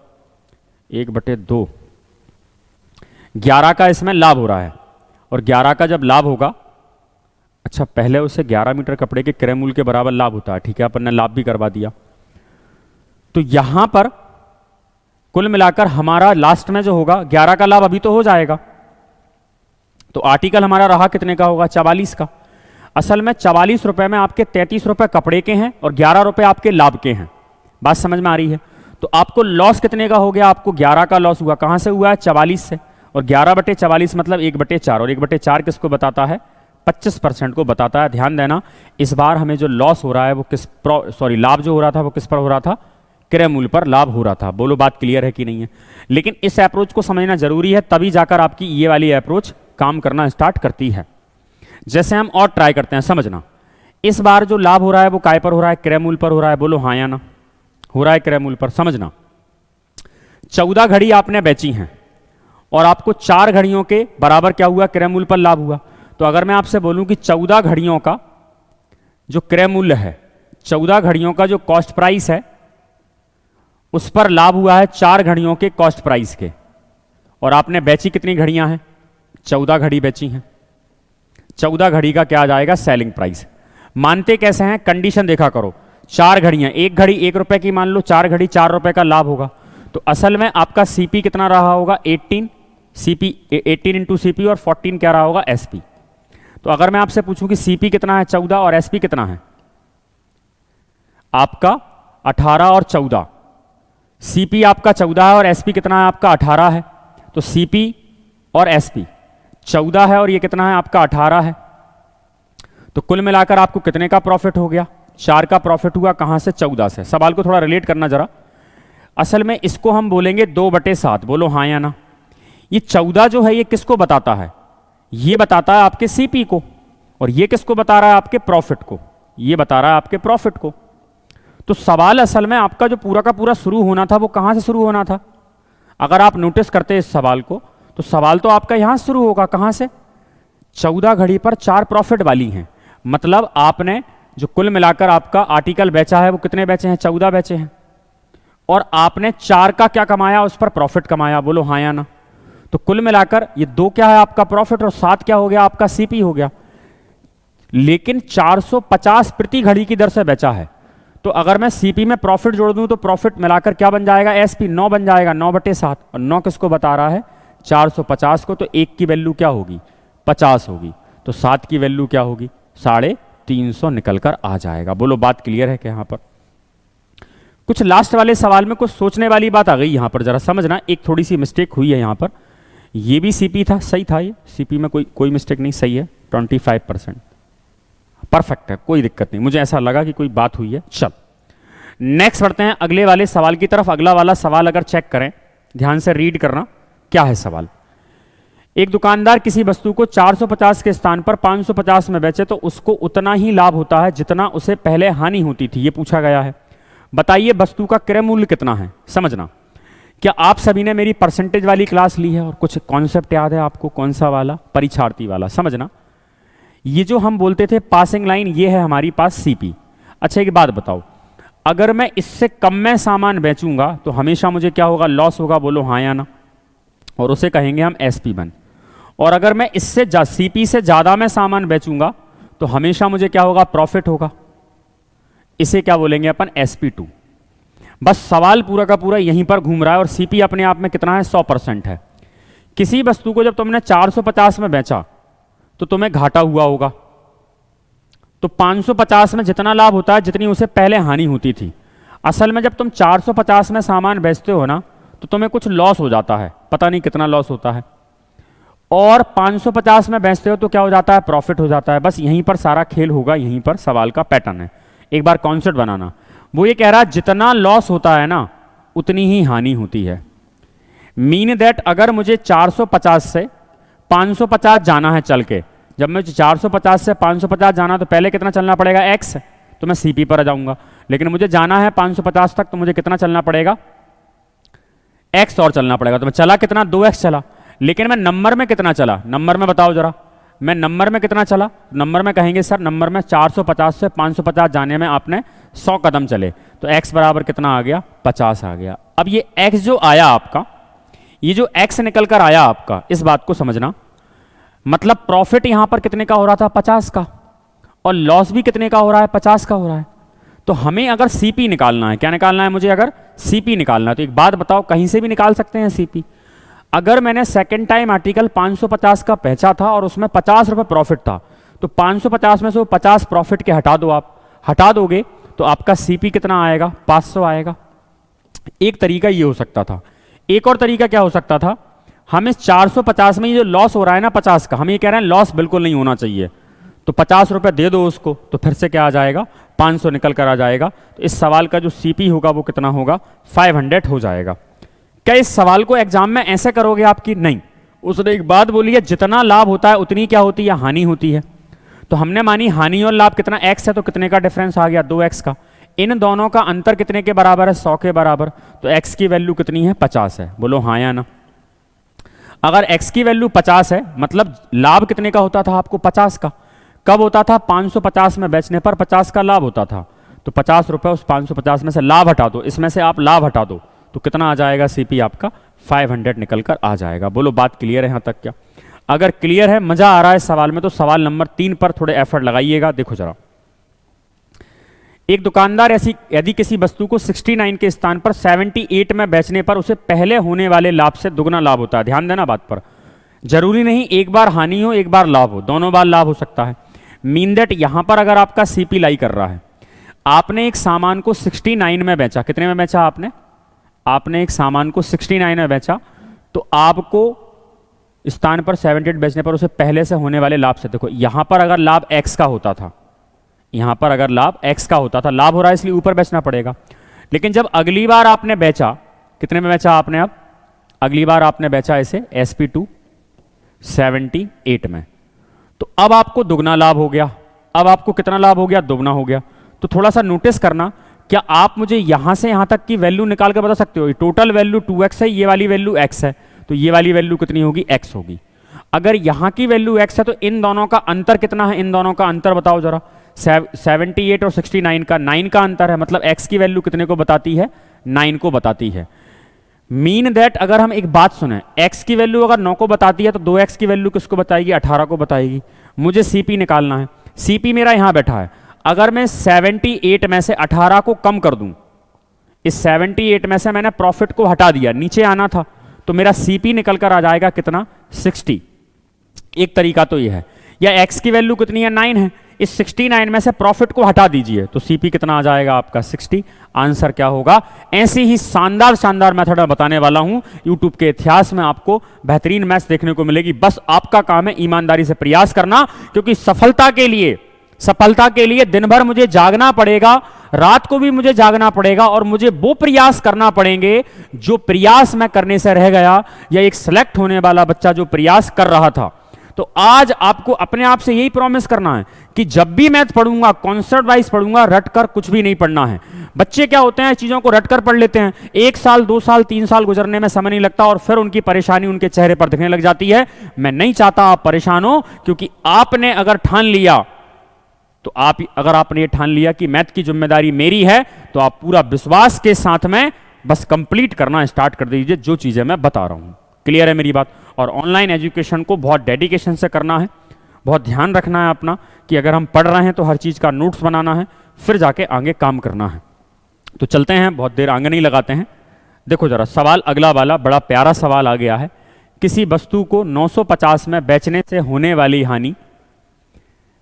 1/2। 11 का इसमें लाभ हो रहा है, और 11 का जब लाभ होगा, अच्छा पहले उसे 11 मीटर कपड़े के क्रय मूल्य के बराबर लाभ होता है, ठीक है, अपन ने लाभ भी करवा दिया। तो यहां पर कुल मिलाकर हमारा लास्ट में जो होगा, 11 का लाभ अभी तो हो जाएगा, तो आर्टिकल हमारा रहा कितने का होगा, 44 का। असल में 44 रुपए में आपके 33 रुपए कपड़े के हैं और 11 रुपए आपके लाभ के हैं। बात समझ में आ रही है। तो आपको लॉस कितने का हो गया, आपको 11 का लॉस हुआ। कहां से हुआ है, 44 से। और 11/44 मतलब 1/4, और 1/4 किसको बताता है, 25% को बताता है। ध्यान देना, इस बार हमें जो लॉस हो रहा है वो लाभ जो हो रहा था वो किस पर हो रहा था, क्रय मूल्य पर लाभ हो रहा था। बोलो बात क्लियर है कि नहीं है। लेकिन इस अप्रोच को समझना जरूरी है, तभी जाकर आपकी ये वाली अप्रोच काम करना स्टार्ट करती है। जैसे हम और ट्राई करते हैं, समझना। इस बार जो लाभ हो रहा है वो काय पर हो रहा है, क्रय मूल्य पर हो रहा है। बोलो हाँ या ना, हो रहा है क्रय मूल्य पर। समझना, 14 घड़ी आपने बेची हैं और आपको 4 घड़ियों के बराबर क्या हुआ, क्रय मूल्य पर लाभ हुआ। तो अगर मैं आपसे बोलूं कि 14 घड़ियों का जो क्रय मूल्य है, 14 घड़ियों का जो कॉस्ट प्राइस है, उस पर लाभ हुआ है 4 घड़ियों के कॉस्ट प्राइस के, और आपने बेची कितनी घड़ियां हैं, 14 घड़ी बेची हैं। 14 घड़ी का क्या आ जाएगा, सेलिंग प्राइस। मानते कैसे हैं, कंडीशन देखा करो। 4 घड़ियां, एक घड़ी 1 रुपए की मान लो, 4 घड़ी 4 रुपए का लाभ होगा। तो असल में आपका सीपी कितना रहा होगा, 18 सीपी, 18 इंटू सीपी, और 14 क्या रहा होगा, एसपी। तो अगर मैं आपसे पूछूं कि सीपी कितना है 14 और एसपी कितना है, आपका 18 और 14। सीपी आपका 14 है और एसपी कितना है आपका 18 है। तो सीपी और एसपी 14 है और ये कितना है आपका 18 है। तो कुल मिलाकर आपको कितने का प्रॉफिट हो गया, 4 का प्रॉफिट हुआ। कहां से, 14 से। सवाल को थोड़ा रिलेट करना जरा। असल में इसको हम बोलेंगे 2/7। बोलो हाँ या ना। ये 14 जो है ये किसको बताता है, ये बताता है आपके सीपी को, और ये किसको बता रहा है, आपके प्रॉफिट को। ये बता रहा है आपके प्रॉफिट को। तो सवाल असल में आपका जो पूरा का पूरा शुरू होना था वो कहां से शुरू होना था, अगर आप नोटिस करते हैं इस सवाल को, तो सवाल तो आपका यहां शुरू होगा, कहां से? 14 घड़ी पर 4 प्रॉफिट वाली हैं, मतलब आपने जो कुल मिलाकर आपका आर्टिकल बेचा है वो कितने बेचे हैं? 14 बेचे हैं, और आपने 4 का क्या कमाया? उस पर प्रॉफिट कमाया। बोलो हाँ या ना? तो कुल मिलाकर ये 2 क्या है आपका प्रॉफिट, और 7 क्या हो गया? आपका सीपी हो गया। लेकिन 450 प्रति घड़ी की दर से बेचा है, तो अगर मैं सीपी में प्रॉफिट जोड़ दूं तो प्रॉफिट मिलाकर क्या बन जाएगा? एसपी 9 बन जाएगा, 9/7। और 9 किसको बता रहा है? 450 को। तो 1 की वैल्यू क्या होगी? 50 होगी। तो 7 की वैल्यू क्या होगी? 350 निकल कर आ जाएगा। बोलो बात क्लियर है क्या? यहां पर कुछ लास्ट वाले सवाल में कुछ सोचने वाली बात आ गई, यहां पर जरा समझना। एक थोड़ी सी मिस्टेक हुई है यहां पर, ये भी सीपी था, सही था, ये सीपी में कोई मिस्टेक नहीं, सही है। 25% परफेक्ट है, कोई दिक्कत नहीं। मुझे ऐसा लगा कि कोई बात हुई है। चल नेक्स्ट बढ़ते हैं अगले वाले सवाल की तरफ। अगला वाला सवाल अगर चेक करें, ध्यान से रीड करना, क्या है सवाल। एक दुकानदार किसी वस्तु को 450 के स्थान पर 550 में बेचे तो उसको उतना ही लाभ होता है जितना उसे पहले हानि होती थी, ये पूछा गया है। बताइए वस्तु का क्रय मूल्य कितना है। समझना, क्या आप सभी ने मेरी परसेंटेज वाली क्लास ली है और कुछ कॉन्सेप्ट याद है आपको? कौन सा वाला? परीक्षार्थी वाला। समझना, ये जो हम बोलते थे पासिंग लाइन, ये है हमारी पास सीपी। अच्छा एक बात बताओ, अगर मैं इससे कम में सामान बेचूंगा तो हमेशा मुझे क्या होगा? लॉस होगा। बोलो हाँ या ना? और उसे कहेंगे हम SP1। और अगर मैं इससे सीपी से ज्यादा में सामान बेचूंगा तो हमेशा मुझे क्या होगा? प्रॉफिट होगा। इसे क्या बोलेंगे अपन? SP2। बस सवाल पूरा का पूरा यहीं पर घूम रहा है। और सीपी अपने आप में कितना है? 100% है। किसी वस्तु को जब तुमने 450 में बेचा तो तुम्हें घाटा हुआ होगा, तो 550 में जितना लाभ होता है जितनी उसे पहले हानि होती थी। असल में जब तुम 450 में सामान बेचते हो ना, तो तुम्हें कुछ लॉस हो जाता है, पता नहीं कितना लॉस होता है। और 550 में बेचते हो तो क्या हो जाता है? प्रॉफिट हो जाता है। बस यहीं पर सारा खेल होगा, यहीं पर सवाल का पैटर्न है। एक बार कॉन्सेप्ट बनाना, वो ये कह रहा है जितना लॉस होता है ना उतनी ही हानि होती है। मीन दैट अगर मुझे 450 से 550 जाना है चल के, जब मुझे 450 से 550 जाना तो पहले कितना चलना पड़ेगा? x, तो मैं सीपी पर आ जाऊंगा। लेकिन मुझे जाना है 550 तक, तो मुझे कितना चलना पड़ेगा? x और चलना पड़ेगा। तो मैं चला कितना? 2x चला। लेकिन मैं नंबर में कितना चला? नंबर में बताओ जरा, मैं नंबर में कितना चला? नंबर में कहेंगे सर नंबर में 450 से 550 जाने में आपने 100 कदम चले, तो x बराबर कितना आ गया? 50 आ गया। अब ये x जो आया आपका, ये जो x निकल कर आया आपका, इस बात को समझना, मतलब प्रॉफिट यहां पर कितने का हो रहा था? 50 का, और लॉस भी कितने का हो रहा है? 50 का हो रहा है। तो हमें अगर सीपी निकालना है, क्या निकालना है मुझे? अगर सीपी निकालना है तो एक बात बताओ, कहीं से भी निकाल सकते हैं सीपी। अगर मैंने सेकंड टाइम आर्टिकल 550 का बेचा था और उसमें 50 रुपए प्रॉफिट था, तो 550 में से वो 50 प्रॉफिट के हटा दो। आप हटा दोगे तो आपका सीपी कितना आएगा? 500 आएगा। एक तरीका ये हो सकता था। एक और तरीका क्या हो सकता था? हम इस 450 में ये जो लॉस हो रहा है ना 50 का, हम ये कह रहे हैं लॉस बिल्कुल नहीं होना चाहिए, तो 50 रुपए दे दो उसको, तो फिर से क्या आ जाएगा? 500 निकल कर आ जाएगा। तो इस सवाल का जो सीपी होगा वो कितना होगा? 500 हो जाएगा। क्या इस सवाल को एग्जाम में ऐसे करोगे आपकी? नहीं। उसने एक बात बोली है, जितना लाभ होता है उतनी क्या होती है? हानि होती है। तो हमने मानी हानि और लाभ कितना? x है, तो कितने का डिफरेंस आ गया? 2x का। इन दोनों का अंतर कितने के बराबर है? 100 के बराबर। तो x की वैल्यू कितनी है? 50 है। बोलो हाँ या ना? अगर x की वैल्यू 50 है, मतलब लाभ कितने का होता था आपको? 50 का। कब होता था? 550 में बेचने पर 50 का लाभ होता था। तो 50 रुपए उस 550 में से लाभ हटा दो, इसमें से आप लाभ हटा दो, तो कितना आ जाएगा? सीपी आपका 500 निकल कर आ जाएगा। बोलो बात क्लियर है यहां तक क्या? अगर क्लियर है, मजा आ रहा है सवाल में, तो सवाल नंबर 3 पर थोड़े एफर्ट लगाइएगा। देखो जरा, एक दुकानदार ऐसी यदि किसी वस्तु को 69 के स्थान पर 78 में बेचने पर उसे पहले होने वाले लाभ से दुगना लाभ होता है। ध्यान देना बात पर, जरूरी नहीं एक बार हानि हो एक बार लाभ हो, दोनों बार लाभ हो सकता है। मीन दैट यहां पर अगर आपका सीपी लाई कर रहा है, आपने एक सामान को 69 में बेचा, कितने में बेचा आपने एक सामान को 69 में बेचा, तो आपको स्थान पर 78 बेचने पर उसे पहले से होने वाले लाभ से, देखो यहां पर अगर लाभ x का होता था, यहां पर अगर लाभ x का होता था, लाभ हो रहा है इसलिए ऊपर बेचना पड़ेगा। लेकिन जब अगली बार आपने बेचा, कितने में बेचा आपने? अब अगली बार आपने बेचा इसे SP2 78 में, तो अब आपको दुगना लाभ हो गया। अब आपको कितना लाभ हो गया? दुगना हो गया। तो थोड़ा सा नोटिस करना क्या आप मुझे यहां से यहां तक की वैल्यू निकाल कर बता सकते हो? टोटल वैल्यू 2x है, ये वाली वैल्यू x है, तो ये वाली वैल्यू कितनी होगी? x होगी। अगर यहां की वैल्यू x है तो इन दोनों का अंतर कितना है? इन दोनों का अंतर बताओ जरा। 78 और 69 का 9 का अंतर है, मतलब x की वैल्यू कितने को बताती है? 9 को बताती है। मीन दैट अगर हम एक बात सुने, x की वैल्यू अगर 9 को बताती है तो 2x की वैल्यू किसको बताएगी? 18 को बताएगी। मुझे CP निकालना है, CP मेरा यहां बैठा है। अगर मैं 78 में से 18 को कम कर दूं, इस 78 में से मैंने प्रॉफिट को हटा दिया, नीचे आना था, तो मेरा CP निकल कर आ जाएगा कितना? 60। एक तरीका तो यह है। या x की वैल्यू कितनी है? 9 है, इस 69 में से प्रॉफिट को हटा दीजिए तो CP कितना आ जाएगा आपका? 60। आंसर क्या होगा? ऐसी ही शानदार शानदार मेथड मैं बताने वाला हूं। YouTube के इतिहास में आपको बेहतरीन मैथ्स देखने को मिलेगी। बस आपका काम है ईमानदारी से प्रयास करना, क्योंकि सफलता के लिए दिन भर मुझे जागना पड़ेगा, रात को भी मुझे जागना पड़ेगा, और मुझे वो प्रयास करना पड़ेंगे जो प्रयास मैं करने से रह गया, या एक सिलेक्ट होने वाला बच्चा जो प्रयास कर रहा था। तो आज आपको अपने आप से यही प्रॉमिस करना है कि जब भी मैथ पढ़ूंगा कॉन्सेप्ट वाइज पढ़ूंगा, रट कर कुछ भी नहीं पढ़ना है। बच्चे क्या होते हैं, चीजों को रट कर पढ़ लेते हैं, 1 साल 2 साल 3 साल गुजरने में समय नहीं लगता और फिर उनकी परेशानी उनके चेहरे पर दिखने लग जाती है। मैं नहीं चाहता आप परेशान हो, क्योंकि आपने अगर ठान लिया तो अगर आपने ये ठान लिया कि मैथ की जिम्मेदारी मेरी है, तो आप पूरा विश्वास के साथ में बस कंप्लीट करना स्टार्ट कर दीजिए जो चीजें मैं बता रहा हूं। क्लियर है मेरी बात? और ऑनलाइन एजुकेशन को बहुत डेडिकेशन से करना है, बहुत ध्यान रखना है अपना कि अगर हम पढ़ रहे हैं तो हर चीज का नोट्स बनाना है, फिर जाके आगे काम करना है। तो चलते हैं, बहुत देर आगे नहीं लगाते हैं। देखो जरा सवाल अगला वाला बड़ा प्यारा सवाल आ गया है। किसी वस्तु को 950 में बेचने से होने वाली हानि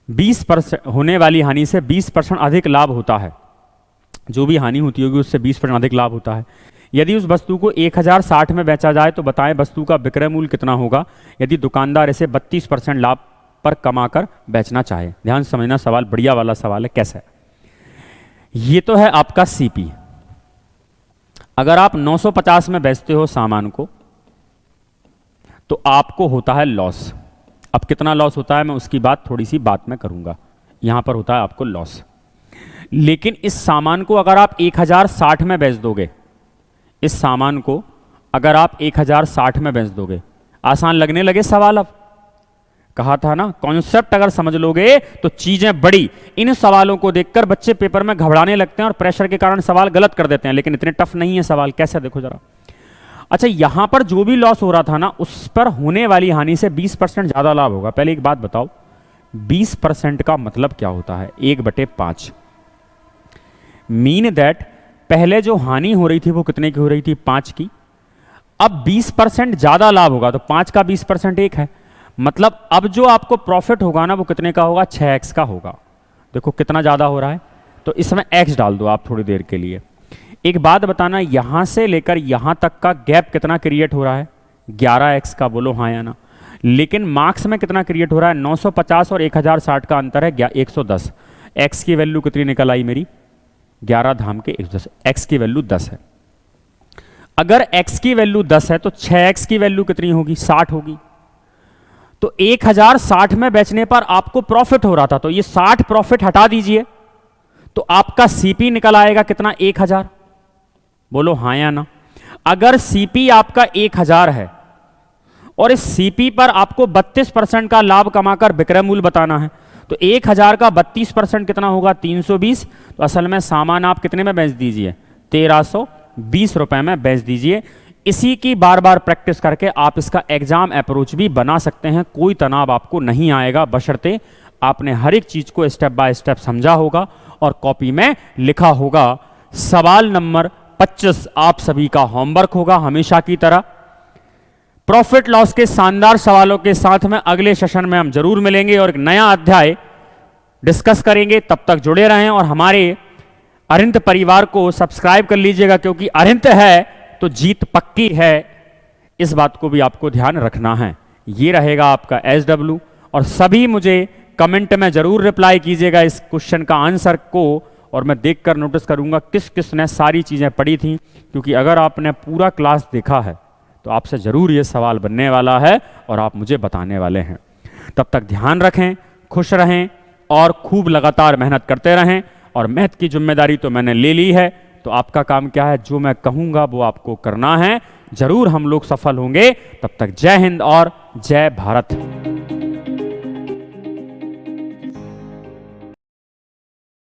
20% से 20% अधिक लाभ होता है। जो भी हानि होती होगी उससे 20% अधिक लाभ होता है। यदि उस वस्तु को 1060 में बेचा जाए तो बताएं वस्तु का विक्रय मूल्य कितना होगा यदि दुकानदार इसे 32% लाभ पर कमाकर बेचना चाहे। ध्यान से समझना, सवाल बढ़िया वाला सवाल है। कैसे? ये तो है आपका CP। अगर आप 950 में बेचते हो सामान को तो आपको होता है लॉस। अब कितना लॉस होता है मैं उसकी बात थोड़ी सी बात में करूंगा। यहां पर होता है आपको लॉस। लेकिन इस सामान को अगर आप 1060 में बेच दोगे, इस सामान को अगर आप 1060 में बेच दोगे, आसान लगने लगे सवाल? अब कहा था ना, कॉन्सेप्ट अगर समझ लोगे तो चीजें बड़ी। इन सवालों को देखकर बच्चे पेपर में घबराने लगते हैं और प्रेशर के कारण सवाल गलत कर देते हैं, लेकिन इतने टफ नहीं है सवाल। कैसे? देखो जरा। अच्छा, यहां पर जो भी लॉस हो रहा था ना, उस पर होने वाली हानि से 20% ज्यादा लाभ होगा। पहले एक बात बताओ, 20% का मतलब क्या होता है? 1/5। मीन दैट पहले जो हानि हो रही थी वो कितने की हो रही थी? 5 की। अब 20% ज्यादा लाभ होगा तो 5 का 20% 1 है, मतलब अब जो आपको प्रॉफिट होगा ना वो कितने का होगा? 6x का होगा। देखो कितना ज्यादा हो रहा है, तो इसमें x डाल दो आप थोड़ी देर के लिए। एक बात बताना, यहां से लेकर यहां तक का गैप कितना क्रिएट हो रहा है? 11x का। बोलो हाँ या ना। लेकिन मार्क्स में कितना क्रिएट हो रहा है? 950 और 1060 का अंतर है 110। x की वैल्यू कितनी निकल आई मेरी? 11 धाम के 110। x की वैल्यू 10 है। अगर x की वैल्यू 10 है तो 6x की वैल्यू कितनी होगी? 60 होगी। तो 1060 में बेचने पर आपको प्रॉफिट हो रहा था, तो ये 60 प्रॉफिट हटा दीजिए तो आपका CP निकल आएगा कितना? 1000। बोलो हाँ या ना। अगर CP आपका 1000 है और इस CP पर आपको 32% का लाभ कमाकर विक्रय मूल्य बताना है, तो 1000 का 32% कितना होगा? 320। तो असल में सामान आप कितने में बेच दीजिए? 1320 रुपए में बेच दीजिए। इसी की बार बार प्रैक्टिस करके आप इसका एग्जाम अप्रोच भी बना सकते हैं। कोई तनाव आपको नहीं आएगा, बशर्ते आपने हर एक चीज को स्टेप बाय स्टेप समझा होगा और कॉपी में लिखा होगा। सवाल नंबर 25 आप सभी का होमवर्क होगा हमेशा की तरह। प्रॉफिट लॉस के शानदार सवालों के साथ में अगले सेशन में हम जरूर मिलेंगे और एक नया अध्याय डिस्कस करेंगे। तब तक जुड़े रहें और हमारे अरिंत परिवार को सब्सक्राइब कर लीजिएगा, क्योंकि अरिंत है तो जीत पक्की है। इस बात को भी आपको ध्यान रखना है। ये रहेगा आपका SW, और सभी मुझे कमेंट में जरूर रिप्लाई कीजिएगा इस क्वेश्चन का आंसर को, और मैं देखकर नोटिस करूंगा किस किस ने सारी चीजें पढ़ी थी, क्योंकि अगर आपने पूरा क्लास देखा है तो आपसे जरूर ये सवाल बनने वाला है और आप मुझे बताने वाले हैं। तब तक ध्यान रखें, खुश रहें और खूब लगातार मेहनत करते रहें। और मैथ की जिम्मेदारी तो मैंने ले ली है। तो आपका काम क्या है, जो मैं कहूँगा वो आपको करना है। जरूर हम लोग सफल होंगे। तब तक जय हिंद और जय भारत।